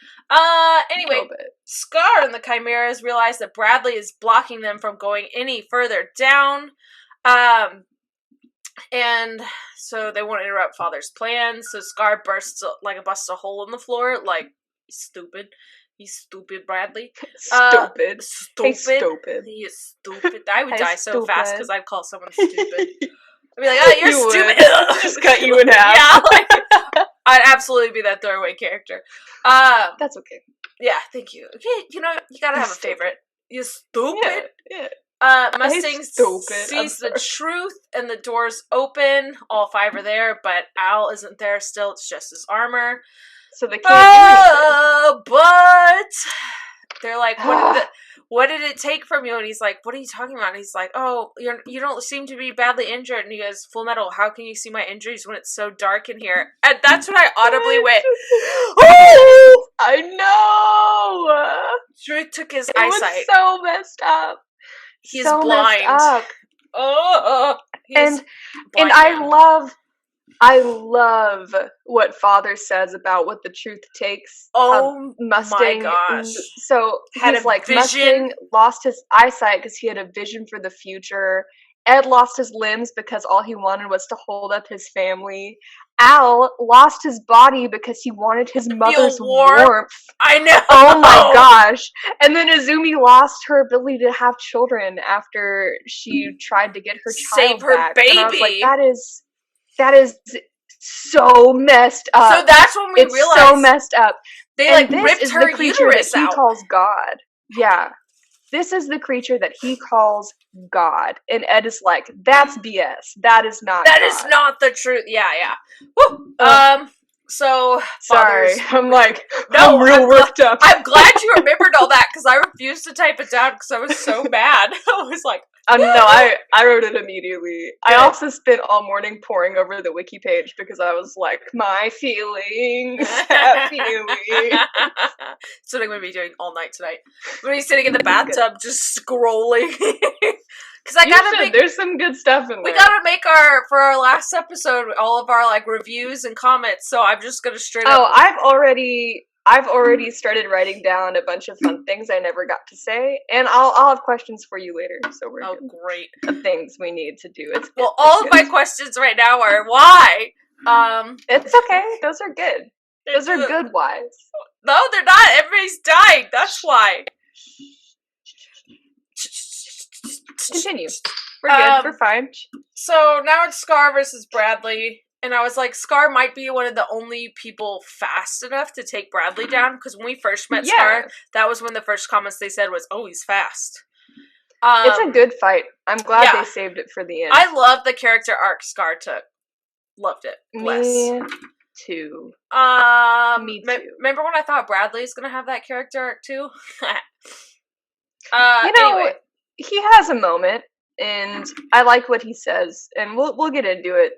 Anyway, Scar and the Chimeras realize that Bradley is blocking them from going any further down. And so they won't interrupt Father's plans. So Scar busts a hole in the floor. Stupid. He's stupid, Bradley. Stupid. Hey, stupid. He is stupid. I would die so fast because I'd call someone stupid. I'd be like, oh, you're stupid. Just cut you in half. Yeah, I'd absolutely be that throwaway character. That's okay. Yeah, thank you. Okay, you gotta have a favorite. You stupid. Yeah. Mustang sees the truth, and the doors open. All 5 are there, but Al isn't there still. It's just his armor. So they can't but they're like, what did it take from you? And he's like, what are you talking about? And he's like, oh, you don't seem to be badly injured. And he goes, Fullmetal, how can you see my injuries when it's so dark in here? And that's when I audibly went, oh! I know! Truth took his eyesight. It was so messed up. He's blind. Messed up. Oh, and I love I love what Father says about what the truth takes. Oh Mustang, my gosh. so Had he's a like, vision. Mustang lost his eyesight because he had a vision for the future. Ed lost his limbs because all he wanted was to hold up his family. Al lost his body because he wanted his mother's warmth. I know. Oh my gosh. And then Izumi lost her ability to have children after she tried to get her Save child her back. baby. And I was like, that is so messed up. So that's when we realized so messed up. They and like this ripped is her the creature uterus that he out. calls God. Yeah. This is the creature that he calls God. And Ed is like, that's BS. That is not That God. is not the truth. Yeah. Woo. So sorry, I'm like, no, I'm real worked up. I'm glad you remembered all that because I refused to type it down because I was so mad. I was like, no, I wrote it immediately. Good. I also spent all morning poring over the wiki page because I was like, my feelings. That's what I'm going to be doing all night tonight. I'm going to be sitting in the bathtub just scrolling. Because I gotta make. There's some good stuff in there. We gotta make for our last episode all of our like reviews and comments. So I'm just gonna straight up. Oh, I've already started writing down a bunch of fun things I never got to say, and I'll have questions for you later. So we're great. Of things we need to do. It's well, all of my questions right now are why. It's okay. Those are good. Those are good whys. No, they're not. Everybody's dying. That's why. Continue. We're good. We're fine. So now it's Scar versus Bradley. And I was like, Scar might be one of the only people fast enough to take Bradley down. Because when we first met Scar, that was one of the first comments they said was, oh, he's fast. It's a good fight. I'm glad they saved it for the end. I love the character arc Scar took. Loved it. Me too. Me too. Remember when I thought Bradley's going to have that character arc too? Anyway. He has a moment, and I like what he says, and we'll get into it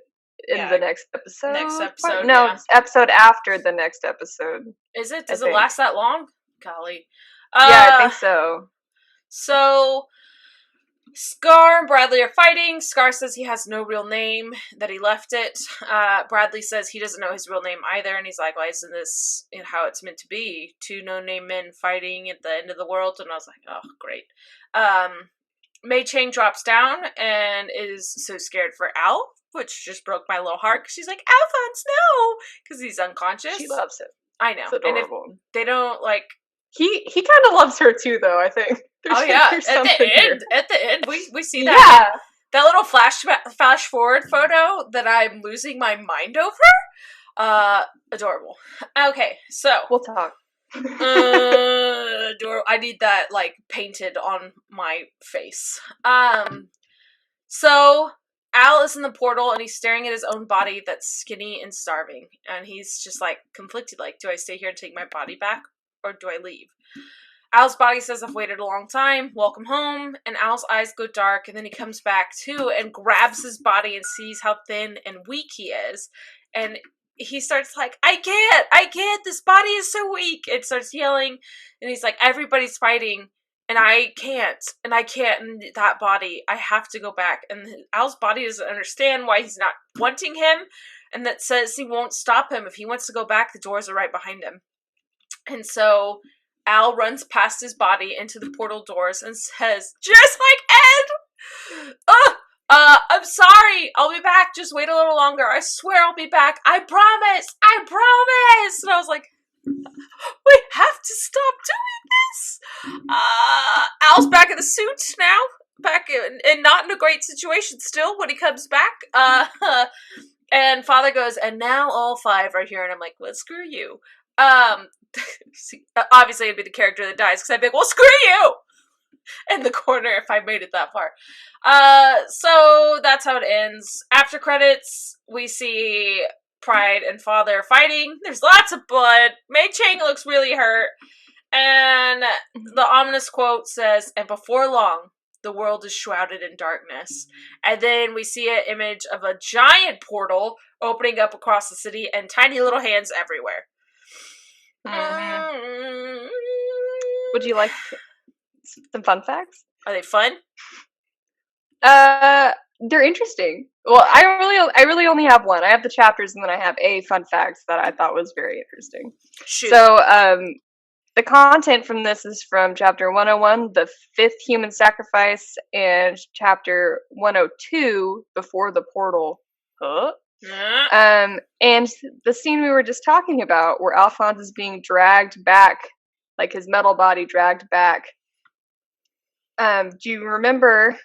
in the next episode. No, it's episode after the next episode. Is it? Does it last that long? Golly. Yeah, I think so. So, Scar and Bradley are fighting. Scar says he has no real name, that he left it. Bradley says he doesn't know his real name either, and he's like, why isn't this how it's meant to be? Two no-name men fighting at the end of the world, and I was like, oh, great. Mei Chang drops down and is so scared for Al, which just broke my little heart, because she's like, Alphonse, no! Because he's unconscious. She loves him. I know. It's adorable. And if they don't, like... He kind of loves her, too, though, I think. At the end, we see that. Yeah. That little flash forward photo that I'm losing my mind over. Adorable. Okay, so... We'll talk. I need that like painted on my face. So Al is in the portal and he's staring at his own body that's skinny and starving, and he's just like conflicted, like, do I stay here and take my body back or do I leave? Al's body says, I've waited a long time, welcome home, and Al's eyes go dark, and then he comes back too and grabs his body and sees how thin and weak he is, and he starts like, I can't, this body is so weak, and starts yelling, and he's like, everybody's fighting, and I can't, and that body, I have to go back, and Al's body doesn't understand why he's not wanting him, and that says he won't stop him. If he wants to go back, the doors are right behind him. And so Al runs past his body into the portal doors and says, just like Ed, I'm sorry, I'll be back, just wait a little longer, I swear I'll be back, I promise! And I was like, we have to stop doing this! Al's back in the suit now, back and not in a great situation still when he comes back, and Father goes, and now all five are here, and I'm like, well, screw you. Obviously it'd be the character that dies, because I'd be like, well, screw you! In the corner if I made it that far. So that's how it ends. After credits, we see Pride and Father fighting. There's lots of blood. Mei Chang looks really hurt. And the ominous quote says, and before long, the world is shrouded in darkness. And then we see an image of a giant portal opening up across the city and tiny little hands everywhere. Mm-hmm. Would you like some fun facts? Are they fun? they're interesting. Well, I really only have one. I have the chapters, and then I have a fun fact that I thought was very interesting. Shoot. So, the content from this is from chapter 101, the fifth human sacrifice, and chapter 102, before the portal. Huh? And the scene we were just talking about, where Alphonse is being dragged back, like his metal body dragged back. Do you remember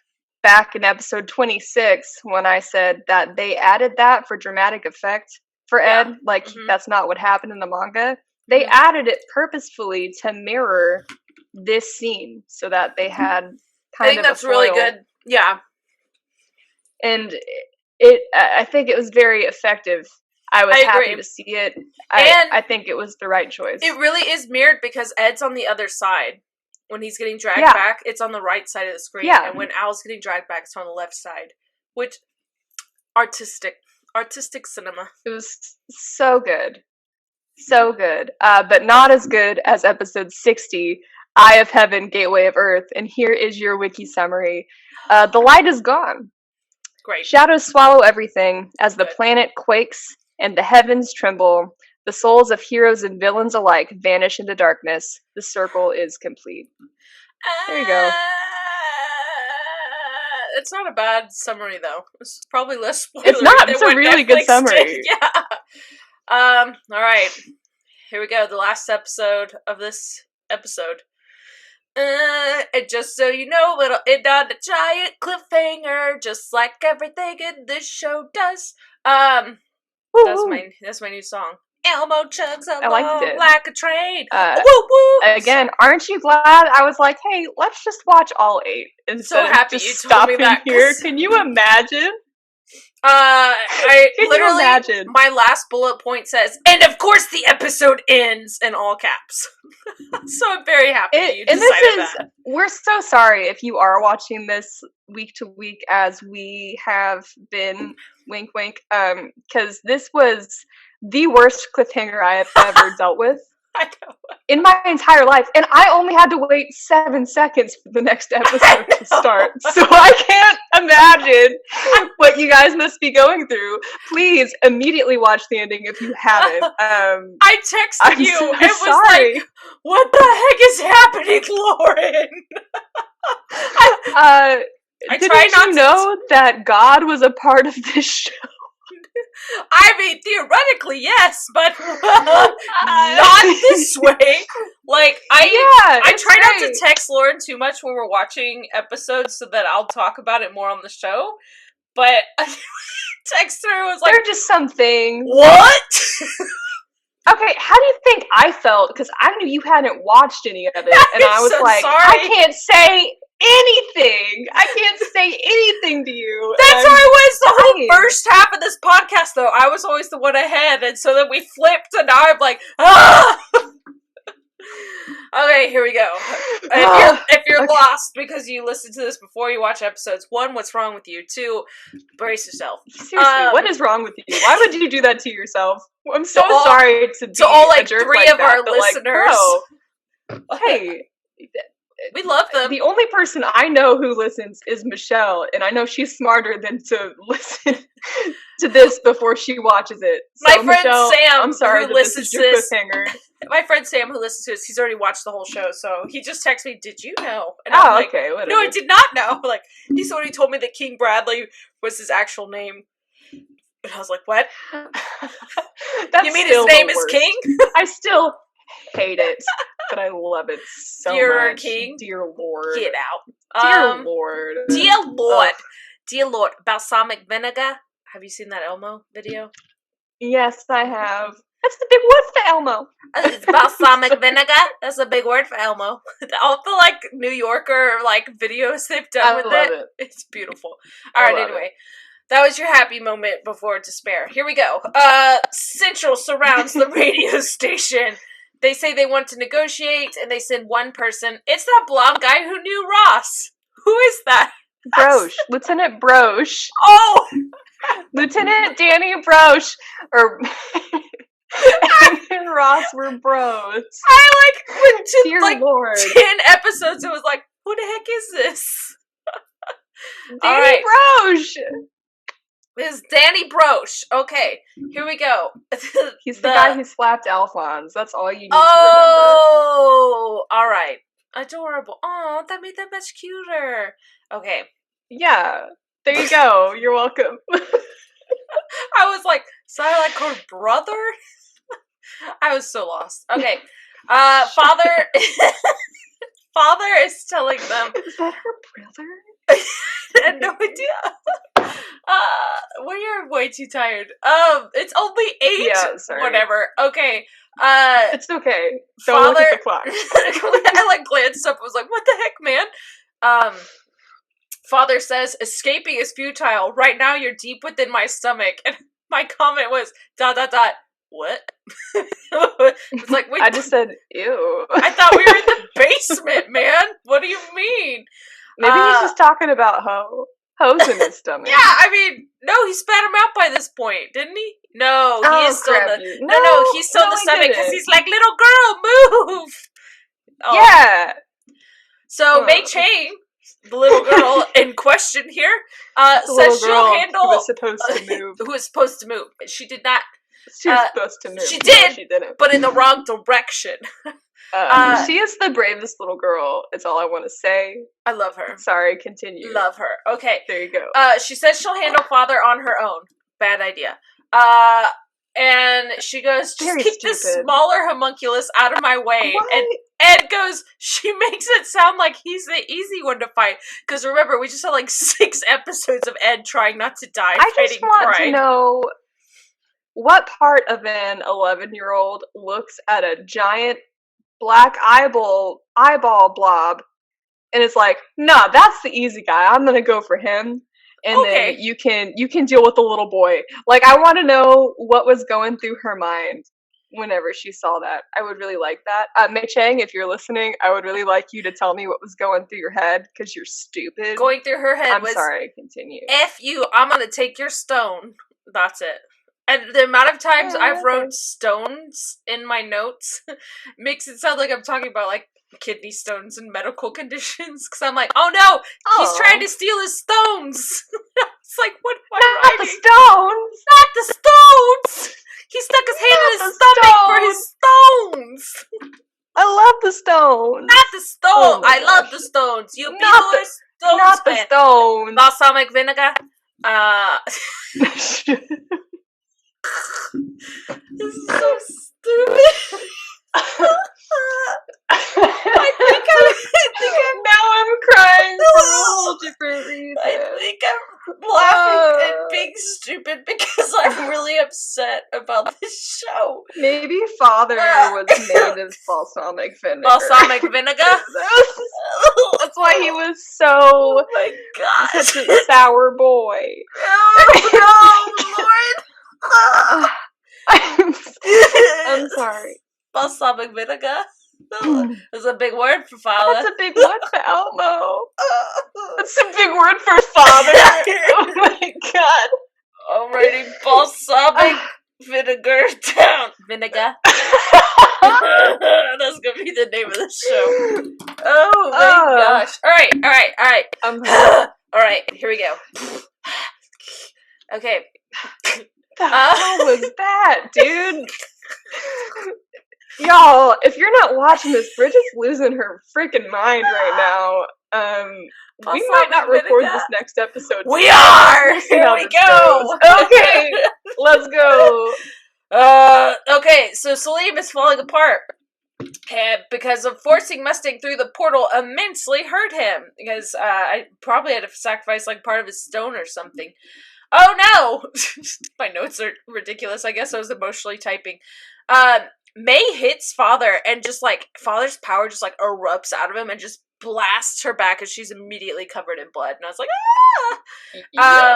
back in episode 26 when I said that they added that for dramatic effect for Ed? Like, that's not what happened in the manga. They added it purposefully to mirror this scene so that they had kind of I think that's really good. Yeah. And I think it was very effective. I was happy to see it. I think it was the right choice. It really is mirrored because Ed's on the other side. When he's getting dragged back, it's on the right side of the screen. Yeah. And when Al's getting dragged back, it's on the left side. Which, artistic cinema. It was so good. So good. But not as good as episode 60, Eye of Heaven, Gateway of Earth. And here is your wiki summary. The light is gone. Great. Shadows swallow everything as the planet quakes and the heavens tremble. The souls of heroes and villains alike vanish into darkness. The circle is complete. There you go. It's not a bad summary, though. It's probably less spoilery. It's not. It's a really good summary. Yeah. All right. Here we go. The last episode of this episode. And just so you know, it'll end on a giant cliffhanger, just like everything in this show does. That's my new song. Elmo chugs along like a train. Woo woo. Again, aren't you glad? I was like, hey, let's just watch all 8 instead so happy of just you told me that here. Can you imagine? I Can literally, you imagine? My last bullet point says, and of course the episode ends in all caps. So I'm very happy you decided that. We're so sorry if you are watching this week to week as we have been, wink wink, because this was the worst cliffhanger I have ever dealt with. I know. In my entire life. And I only had to wait 7 seconds for the next episode to start. So I can't imagine what you guys must be going through. Please immediately watch the ending if you haven't. I texted you. So it was sorry. like, what the heck is happening, Lauren? Didn't you know that God was a part of this show? I mean, theoretically, yes, but not this way. Like, I try not to text Lauren too much when we're watching episodes so that I'll talk about it more on the show. But text her was like, there are just some things. What? Okay, how do you think I felt? Because I knew you hadn't watched any of it, and I was so like, sorry. I can't say anything. I can't say anything to you. That's how I was the whole first half of this podcast, though. I was always the one ahead, and so then we flipped, and now I'm like, ah! Okay, here we go. If you're lost because you listened to this before you watch episodes, 1, what's wrong with you? 2, brace yourself. Seriously, what is wrong with you? Why would you do that to yourself? I'm so sorry to be all like a jerk 3 like of that, our but listeners. Like, hey. We love them. The only person I know who listens is Michelle, and I know she's smarter than to listen to this before she watches it. So, my friend Michelle, Sam, I'm sorry who listens to this, cliffhanger. My friend Sam, who listens to this, he's already watched the whole show, so he just texted me, "Did you know?" And I'm like, okay, whatever. No, I did not know. Like, he's the one who told me that King Bradley was his actual name. And I was like, "What? You mean his name is King?" I still hate it, but I love it so Dear much. King, dear Lord, get out. Dear Lord, dear Lord, dear Lord. Balsamic vinegah. Have you seen that Elmo video? Yes, I have. That's the big word for Elmo. It's balsamic vinegah. That's a big word for Elmo. All the like New Yorker like videos they've done with it. It's beautiful. All right, anyway. That was your happy moment before despair. Here we go. Central surrounds the radio station. They say they want to negotiate, and they send one person. It's that blonde guy who knew Ross. Who is that? Broche. Lieutenant Broche. Oh! Lieutenant Danny Broche. Or... and Ross were bros. I went to Dear like Lord. 10 episodes and was like, who the heck is this? Danny Broche! This is Danny Broche. Okay, here we go. He's the guy who slapped Alphonse. That's all you need to remember. Oh, alright. Adorable. Oh, that made them much cuter. Okay. Yeah. There you go. You're welcome. I was like, so I like her brother? I was so lost. Okay. Father is telling them. Is that her brother? I had no idea. We are way too tired. It's only 8. Yeah, sorry. Whatever. Okay. It's okay. Don't look at the clock. I like glanced up and was like, what the heck, man? Father says, escaping is futile. Right now you're deep within my stomach. And my comment was, ... What? It's like, wait. I just said, ew. I thought we were in the basement, man. What do you mean? Maybe he's just talking about hoes in his stomach. Yeah, I mean, no, he spat him out by this point, didn't he? No, he is still in the... No, he's still in the stomach because he's like, little girl, move! Oh. Yeah! So, Mei Chang, the little girl in question here, says she'll handle... who was supposed to move. Who was supposed to move. She did not... She was supposed to move. She did, no, she didn't. But in the wrong direction. She is the bravest little girl, is all I want to say. I love her. Sorry, continue. Love her. Okay. There you go. She says she'll handle Father on her own. Bad idea. And she goes, just keep this smaller homunculus out of my way. What? And Ed goes, she makes it sound like he's the easy one to fight. Because remember, we just had like 6 episodes of Ed trying not to die. I just want to know what part of an 11-year-old looks at a giant black eyeball blob and it's like, nah, that's the easy guy. I'm gonna go for him. And then you can deal with the little boy. Like, I want to know what was going through her mind whenever she saw that. I would really like that. Mei Chang, if you're listening, I would really like you to tell me what was going through your head, because you're stupid. Going through her head I'm sorry, continue. F you, I'm gonna take your stone. That's it. And the amount of times I've wrote stones in my notes makes it sound like I'm talking about, like, kidney stones and medical conditions, because I'm like, oh no, he's trying to steal his stones. It's like, what am I writing? The stones! Not the stones! He stuck his hand in his stomach for his stones! I love the stones! Not the stone! I love the stones! You people are stones! Not the stones! Balsamic vinegar? This is so stupid. I think I'm now I'm crying for a whole different reason. I think I'm laughing and being stupid because I'm really upset about this show. Maybe Father was made of balsamic vinegar. Balsamic vinegar? That's why he was so oh my God. Such a sour boy. Oh Lord. I'm sorry. Balsamic vinegar? That's a big word for father. That's a big word for Elmo. That's a big word for father. Oh my God. I'm writing balsamic vinegar down. Vinegar. That's gonna be the name of the show. Oh my gosh. Alright. Alright, here we go. Okay. The hell was that, dude? Y'all, if you're not watching this, Bridget's losing her freaking mind right now. We might not record this next episode. We are! Here we go! Okay, let's go. Okay, so Salim is falling apart. And because of forcing Mustang through the portal immensely hurt him. Because I probably had to sacrifice like part of his stone or something. Oh no! My notes are ridiculous. I guess I was emotionally typing. May hits Father and just like Father's power just like erupts out of him and just blasts her back as she's immediately covered in blood. And I was like, ah!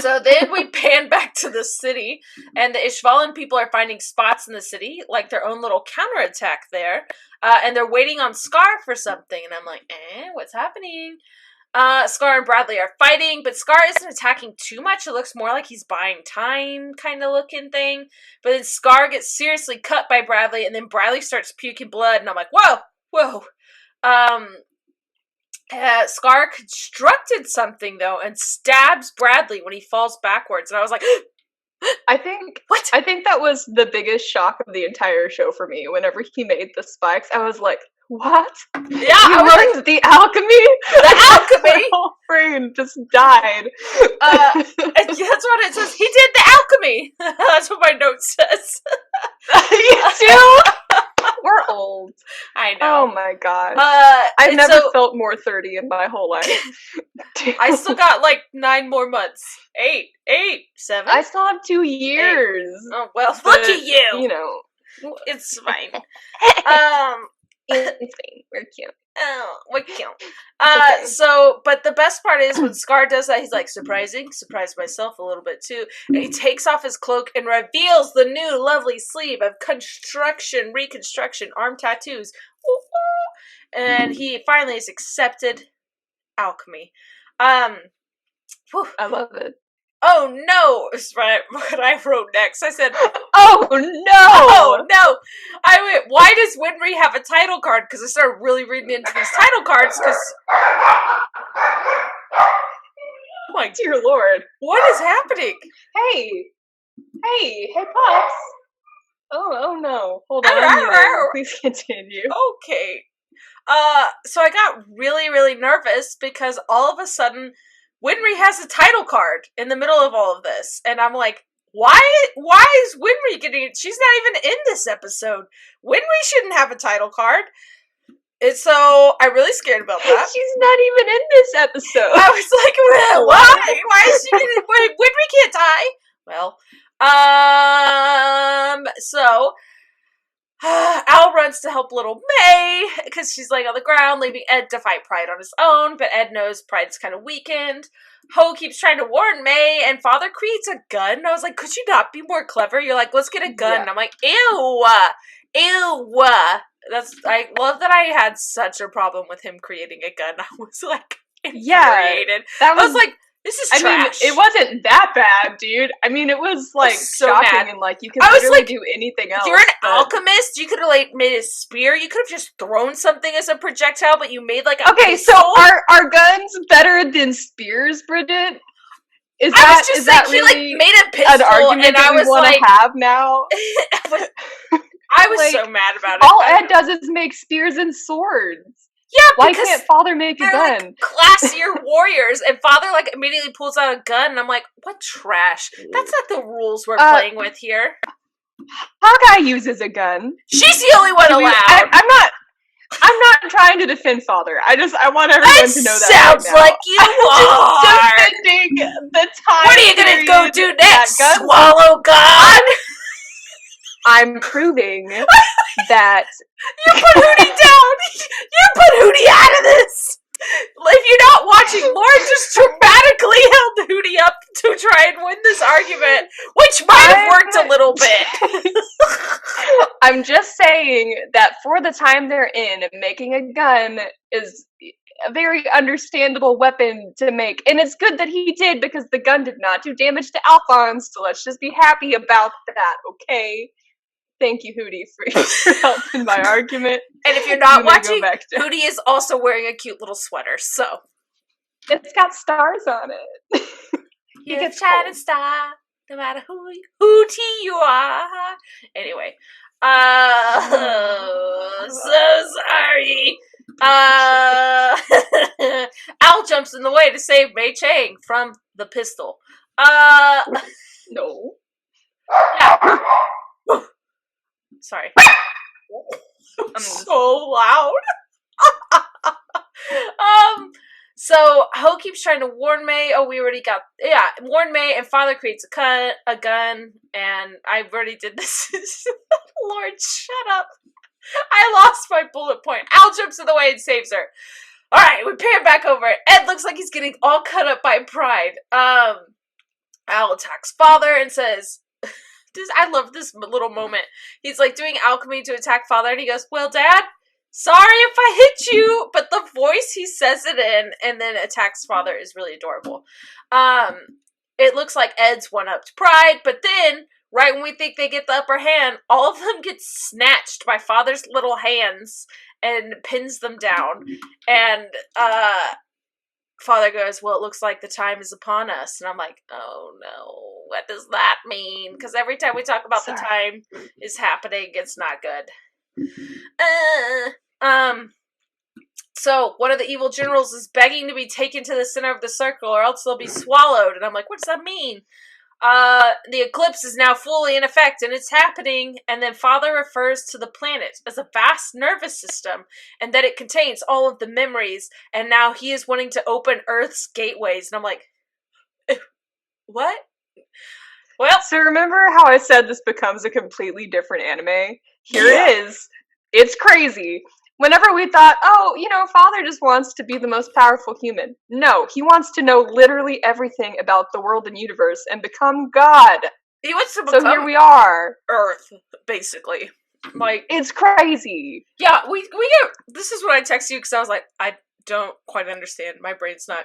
So then we pan back to the city, and the Ishvalan people are finding spots in the city, like their own little counterattack there, and they're waiting on Scar for something. And I'm like, what's happening? Scar and Bradley are fighting, but Scar isn't attacking too much. It looks more like he's buying time kind of looking thing. But then Scar gets seriously cut by Bradley, and then Bradley starts puking blood, and I'm like, whoa. Scar constructed something, though, and stabs Bradley when he falls backwards. And I was like, I think what? I think that was the biggest shock of the entire show for me. Whenever he made the spikes, I was like, "What? Yeah, you learned the alchemy? The alchemy! My whole brain just died." That's what it says. He did the alchemy. That's what my note says. You too? We're old. I know. Oh my gosh. I've never felt more 30 in my whole life. I still got like 9 more months. 8, 7. I still have 2 years. 8. Oh well, look at you. You know, it's fine. It's fine. We're cute. Oh, what cute. Okay. So, but the best part is when Scar does that, he's like, surprised myself a little bit too. And he takes off his cloak and reveals the new lovely sleeve of reconstruction, arm tattoos. And he finally has accepted alchemy. I love it. Oh no, is what I wrote next. I said, oh no! Oh no! I went, why does Winry have a title card? Because I started really reading into these title cards, because... Oh my dear lord. What is happening? Hey, Pops! Oh no. Hold on. Please continue. Okay. So I got really, really nervous, because all of a sudden... Winry has a title card in the middle of all of this, and I'm like, why is Winry getting it? She's not even in this episode. Winry shouldn't have a title card. And so I'm really scared about that. She's not even in this episode. I was like, well, why? Why is she getting Winry can't die? Well, so Al runs to help little May, because she's laying on the ground, leaving Ed to fight Pride on his own, but Ed knows Pride's kind of weakened. Ho keeps trying to warn May, and Father creates a gun. And I was like, could you not be more clever? You're like, let's get a gun. Yeah. And I'm like, ew. I love that I had such a problem with him creating a gun. I was like, infuriated. Yeah, I was like, this is trash. I mean, it wasn't that bad, dude. I mean, it was like so shocking mad. And like you could literally do anything else. You're an alchemist. You could have like made a spear. You could have just thrown something as a projectile, but you made like a pistol. So are guns better than spears, Bridget? Is that really he like made a pistol, an argument and that I was want like, to have now? I was so mad about it. All Ed does is make spears and swords. Yeah, why can't Father make a gun? Like classier warriors, and Father like immediately pulls out a gun, and I'm like, what trash? That's not the rules we're playing with here. Hawkeye uses a gun. She's the only one allowed. I'm not trying to defend Father. I want everyone to know that. Sounds like you are defending the time. What are you gonna go do next? Swallow God? I'm proving that you put Hootie down. You put Hootie out of this. If you're not watching, Lauren just dramatically held Hootie up to try and win this argument, which might have worked a little bit. I'm just saying that for the time they're in, making a gun is a very understandable weapon to make. And it's good that he did, because the gun did not do damage to Alphonse, so let's just be happy about that, okay? Thank you, Hootie, for your help in my argument. And if you're not watching, Hootie is also wearing a cute little sweater, so. It's got stars on it. You're a shining star, no matter Hootie you are. Anyway. So sorry. Al jumps in the way to save Mei Chang from the pistol. No. Yeah. Sorry. I'm so loud. So Ho keeps trying to warn May. Oh, we already got warn May, and Father creates a gun, and I already did this. Lord, shut up. I lost my bullet point. Al jumps in the way and saves her. Alright, we pan back over. Ed looks like he's getting all cut up by pride. Al attacks Father and says, I love this little moment. He's like doing alchemy to attack Father, and he goes, well, Dad, sorry if I hit you, but the voice he says it in and then attacks Father is really adorable. It looks like Ed's one-upped Pride, but then right when we think they get the upper hand, all of them get snatched by Father's little hands and pins them down. And Father goes, well, it looks like the time is upon us. And I'm like, oh no, what does that mean? Because every time we talk about the time is happening, it's not good. So one of the evil generals is begging to be taken to the center of the circle or else they'll be swallowed. And I'm like, what does that mean? The eclipse is now fully in effect and it's happening. And then Father refers to the planet as a vast nervous system and that it contains all of the memories. And now he is wanting to open Earth's gateways. And I'm like, what? Well, so remember how I said this becomes a completely different anime? Here it is. It's crazy. Whenever we thought, oh, Father just wants to be the most powerful human. No, he wants to know literally everything about the world and universe and become God. He wants to become so here we are. Earth, basically. Like, it's crazy. Yeah, we get, this is what I text you because I was like, I don't quite understand. My brain's not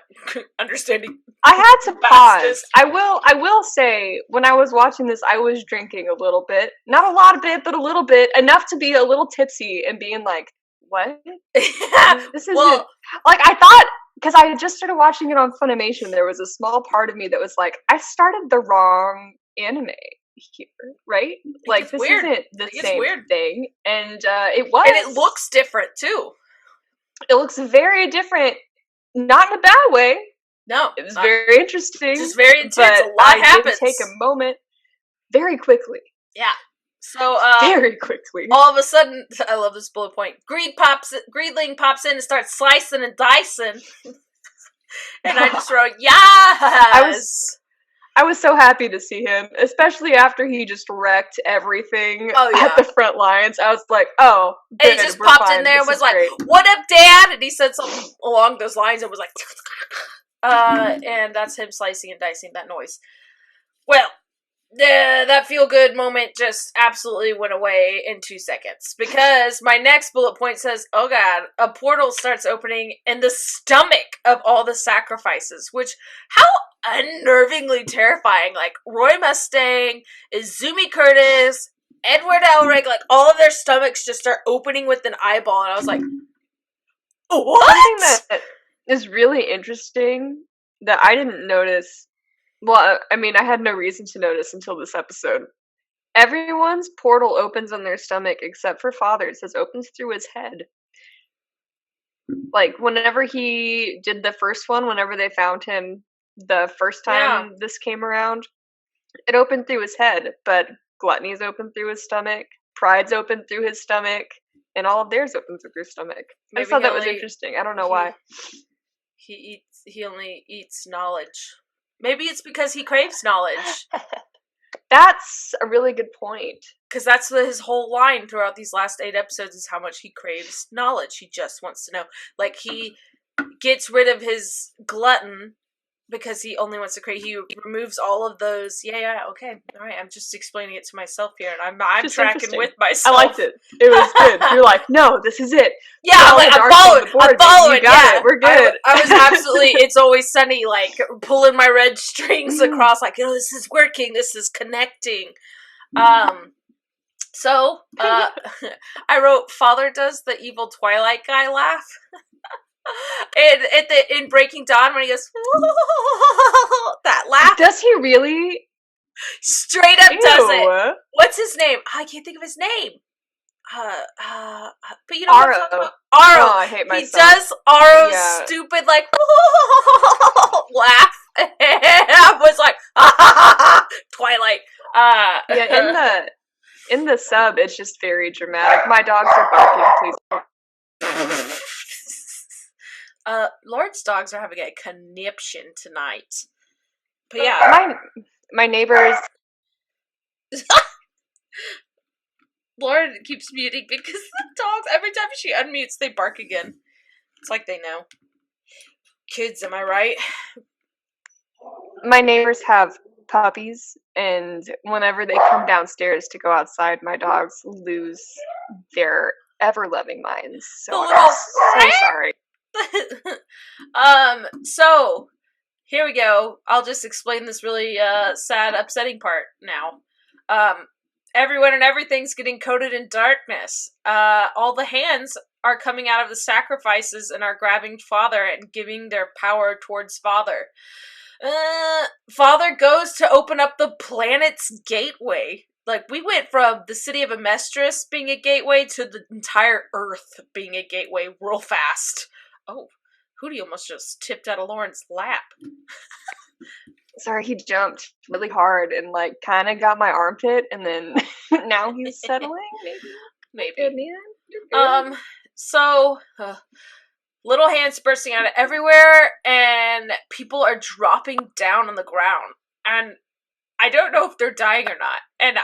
understanding. I had to pause. I will say, when I was watching this, I was drinking a little bit. Not a lot of it, but a little bit. Enough to be a little tipsy and being like, what? This isn't... Like, I thought, because I had just started watching it on Funimation, there was a small part of me that was like, I started the wrong anime here, right? Like, this isn't the same thing. And it was. And it looks different, too. It looks very different. Not in a bad way. No. It was very interesting. It's very intense. A lot happens. Did take a moment very quickly. Yeah. So, very quickly. All of a sudden, I love this bullet point. Greedling pops in and starts slicing and dicing. And I just wrote, yes! I was so happy to see him, especially after he just wrecked everything at the front lines. I was like, oh, good, and he just popped in there and was like, great. What up, Dad? And he said something along those lines and was like, and that's him slicing and dicing that noise. Well, that feel-good moment just absolutely went away in 2 seconds. Because my next bullet point says, oh god, a portal starts opening in the stomach of all the sacrifices. Which, how unnervingly terrifying. Like, Roy Mustang, Izumi Curtis, Edward Elric, like, all of their stomachs just start opening with an eyeball. And I was like, what? Something that is really interesting that I didn't notice. Well, I mean, I had no reason to notice until this episode. Everyone's portal opens on their stomach except for Father's. It opens through his head. Like, whenever he did the first one, whenever they found him the first time this came around, it opened through his head. But Gluttony's opened through his stomach, Pride's opened through his stomach, and all of theirs opened through their stomach. I just thought that was interesting. I don't know why. He only eats knowledge. Maybe it's because he craves knowledge. That's a really good point. Because that's his whole line throughout these last 8 episodes is how much he craves knowledge. He just wants to know. Like, he gets rid of his glutton because he only wants to crave. He removes all of those. Yeah, okay. All right, I'm just explaining it to myself here, and I'm tracking with myself. I liked it. It was good. You're like, no, this is it. Yeah, I'm following. You got it. We're good. I was absolutely, It's Always Sunny, like, pulling my red strings across, like, this is working, this is connecting. So, I wrote, Father does the evil Twilight guy laugh. And in Breaking Dawn, when he goes, that laugh. Does he really? Straight up does it. What's his name? I can't think of his name. But you know what I'm talking about? Aro. Oh, I hate myself. He does Aro's stupid, like, laugh. And I was like, Twilight. In the sub, it's just very dramatic. My dogs are barking, please. Lord's dogs are having a conniption tonight. But yeah. My neighbors... Lauren keeps muting because the dogs, every time she unmutes, they bark again. It's like they know. Kids, am I right? My neighbors have puppies, and whenever they come downstairs to go outside, my dogs lose their ever-loving minds. So I'm so sorry. So here we go. I'll just explain this really sad, upsetting part now. Everyone and everything's getting coated in darkness. All the hands are coming out of the sacrifices and are grabbing Father and giving their power towards Father. Father goes to open up the planet's gateway. Like, we went from the city of Amestris being a gateway to the entire Earth being a gateway real fast. Oh, Hootie almost just tipped out of Lauren's lap. Sorry, he jumped really hard and, like, kind of got my armpit, and then now he's settling, maybe? Good, man. So, little hands bursting out of everywhere, and people are dropping down on the ground. And I don't know if they're dying or not. And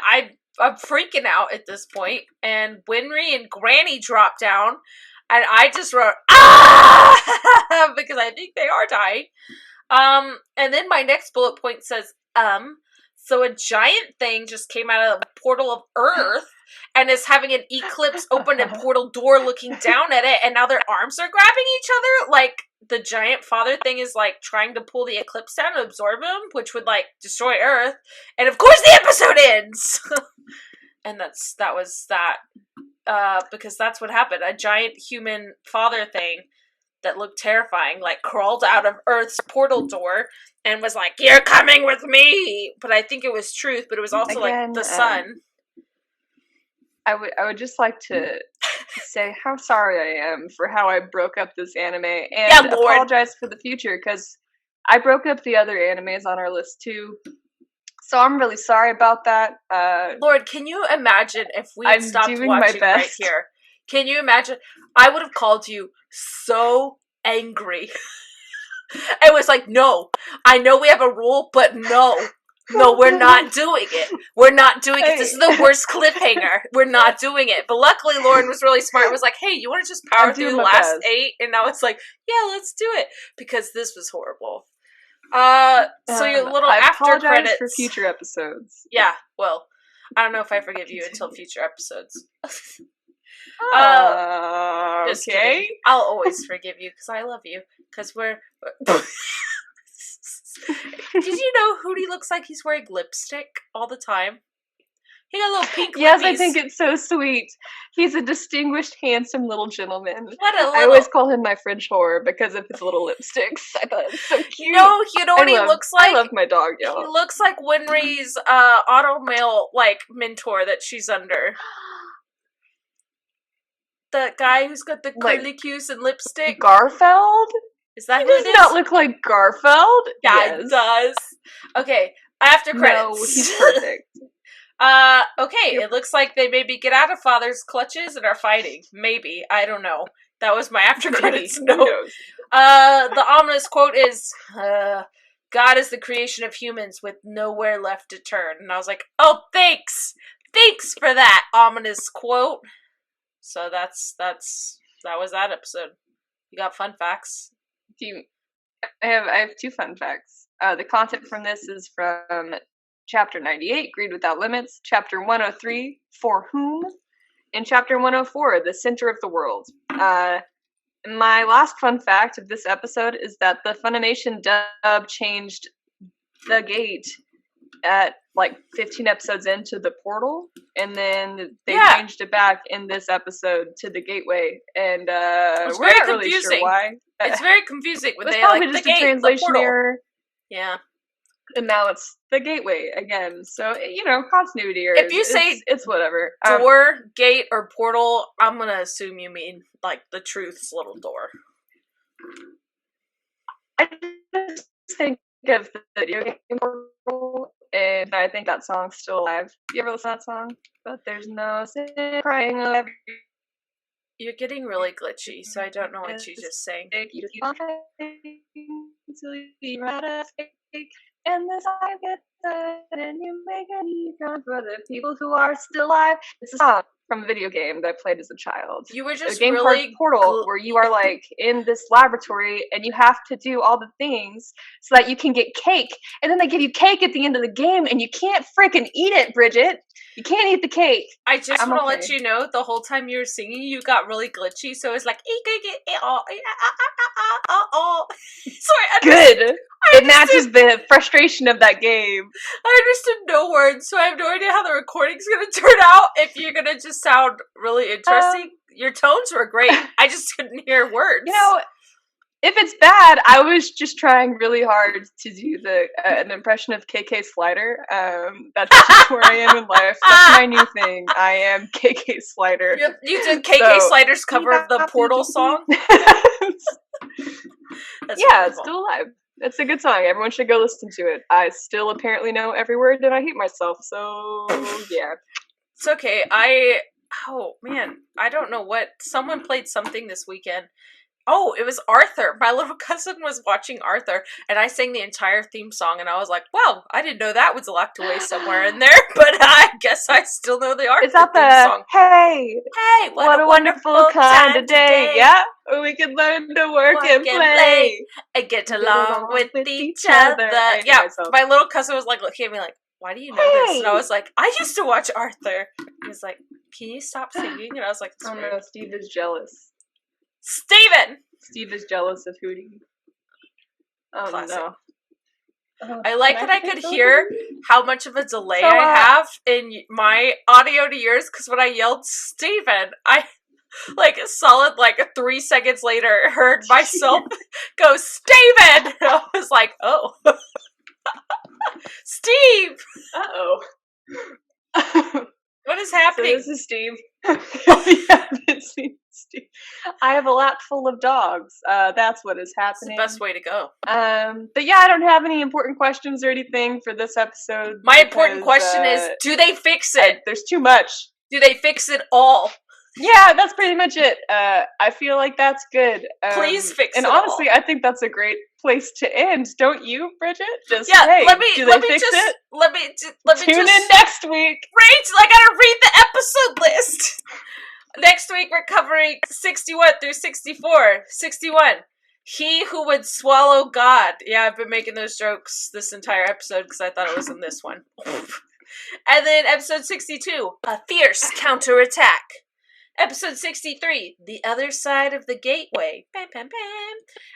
I'm freaking out at this point. And Winry and Granny drop down, and I just wrote, ah! Because I think they are dying. And then my next bullet point says, so a giant thing just came out of the portal of Earth and is having an eclipse open a portal door looking down at it, and now their arms are grabbing each other? Like, the giant Father thing is, like, trying to pull the eclipse down to absorb him, which would, like, destroy Earth. And of course the episode ends! And that was that. Because that's what happened. A giant human Father thing that looked terrifying, like, crawled out of Earth's portal door and was like, "You're coming with me!" But I think it was truth, but it was also, Again, like, the sun. I would just like to say how sorry I am for how I broke up this anime, and apologize for the future, because I broke up the other animes on our list, too. So I'm really sorry about that. Lord, can you imagine if we had stopped doing watching my right best. here? Can you imagine? I would have called you so angry. It was like, no, I know we have a rule, but no, we're not doing it. We're not doing it. This is the worst cliffhanger. We're not doing it. But luckily, Lauren was really smart. Was like, hey, you want to just power through the last 8? And now it's like, yeah, let's do it. Because this was horrible. So your little after credits for future episodes. Yeah, well, I don't know if I forgive you until future episodes. Just Okay. kidding. I'll always forgive you because I love you. Because we're. Did you know Hootie looks like he's wearing lipstick all the time? He got little pink Yes, lippies. I think it's so sweet. He's a distinguished, handsome little gentleman. I always call him my French whore because of his little lipsticks. I thought it was so cute. No, you know what he looks like? I love my dog, y'all. He looks like Winry's automail, like, mentor that she's under. The guy who's got the curlicues and lipstick. Garfield? Is that he who it is? He does not look like Garfield. Yeah, yes. It does. Okay, after credits. No, he's perfect. Okay, it looks like they maybe get out of Father's clutches and are fighting. Maybe. I don't know. That was my after credits note. The ominous quote is, God is the creation of humans with nowhere left to turn. And I was like, oh, thanks! Thanks for that ominous quote. So that was that episode. You got fun facts? I have 2 fun facts. The content from this is from Chapter 98, Greed Without Limits, Chapter 103, For Whom, and Chapter 104, The Center of the World. My last fun fact of this episode is that the Funimation dub changed the gate at, like, 15 episodes into the portal, and then they changed it back in this episode to the gateway, and we're not really sure why. It's very confusing when they probably like just the gate, a translation the error. Yeah. And now it's the gateway again. So, continuity errors. If you say it's whatever. Door, gate, or portal, I'm gonna assume you mean, like, the truth's little door. I just think of the video game portal, and I think that song's still alive. You ever listen to that song? But there's no sin crying over. You're getting really glitchy, so I don't know what you just sang. You keep on until you run out of fake, and the song gets done, and you make a new song for the people who are still alive. It's a song from a video game that I played as a child. You were just a game really called Portal, where you are, like, in this laboratory, and you have to do all the things so that you can get cake, and then they give you cake at the end of the game, and you can't freaking eat it, Bridget. You can't eat the cake. I just want to let you know, the whole time you were singing, you got really glitchy, so it was like, Good. I It matches the frustration of that game. I understood no words, so I have no idea how the recording's gonna turn out. If you're gonna just sound really interesting, your tones were great. I just couldn't hear words. You know, if it's bad, I was just trying really hard to do an impression of KK Slider. That's just where I am in life. That's my new thing. I am KK Slider. You did KK Slider's cover of the Portal song? It's still alive. It's a good song. Everyone should go listen to it. I still apparently know every word and I hate myself, so yeah. It's okay. Oh man, I don't know what. Someone played something this weekend. Oh, it was Arthur. My little cousin was watching Arthur, and I sang the entire theme song, and I was like, well, I didn't know that was locked away somewhere in there, but I guess I still know the Arthur theme song. Hey, what a wonderful kind of day. Yeah, we can learn to work and play. And get along with each other. Yeah, my little cousin was like looking at me like, why do you know this? And I was like, I used to watch Arthur. He was like, can you stop singing? And I was like, oh no, Steve is jealous. Steven! Steve is jealous of Hootie. Oh Classic. No. I like that I could hear how much of a delay I have in my audio to yours, because when I yelled Steven, I, like, a solid, 3 seconds later, heard myself go, Steven! And I was like, oh. Steve! Uh-oh. What is happening? So this is Steve. Yeah, this is Steve. I have a lap full of dogs. That's what is happening. It's the best way to go. But yeah, I don't have any important questions or anything for this episode. My important question is, do they fix it? There's too much. Do they fix it all? Yeah, that's pretty much it. I feel like that's good. Please fix it. And honestly, I think that's a great place to end. Don't you, Bridget? Just let me tune in next week. Right, I gotta read the episode list. Next week we're covering 61 through 64. 61. He who would swallow God. Yeah, I've been making those jokes this entire episode because I thought it was in this one. And then episode 62. A fierce counterattack. Episode 63, The Other Side of the Gateway. Bam, bam, bam.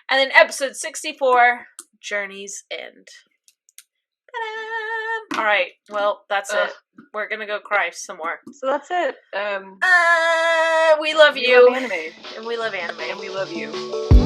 And then episode 64, Journey's End. Ta-da! Alright, well, that's it. We're gonna go cry some more. So that's it. We love you. We love anime. And we love anime. And we love you.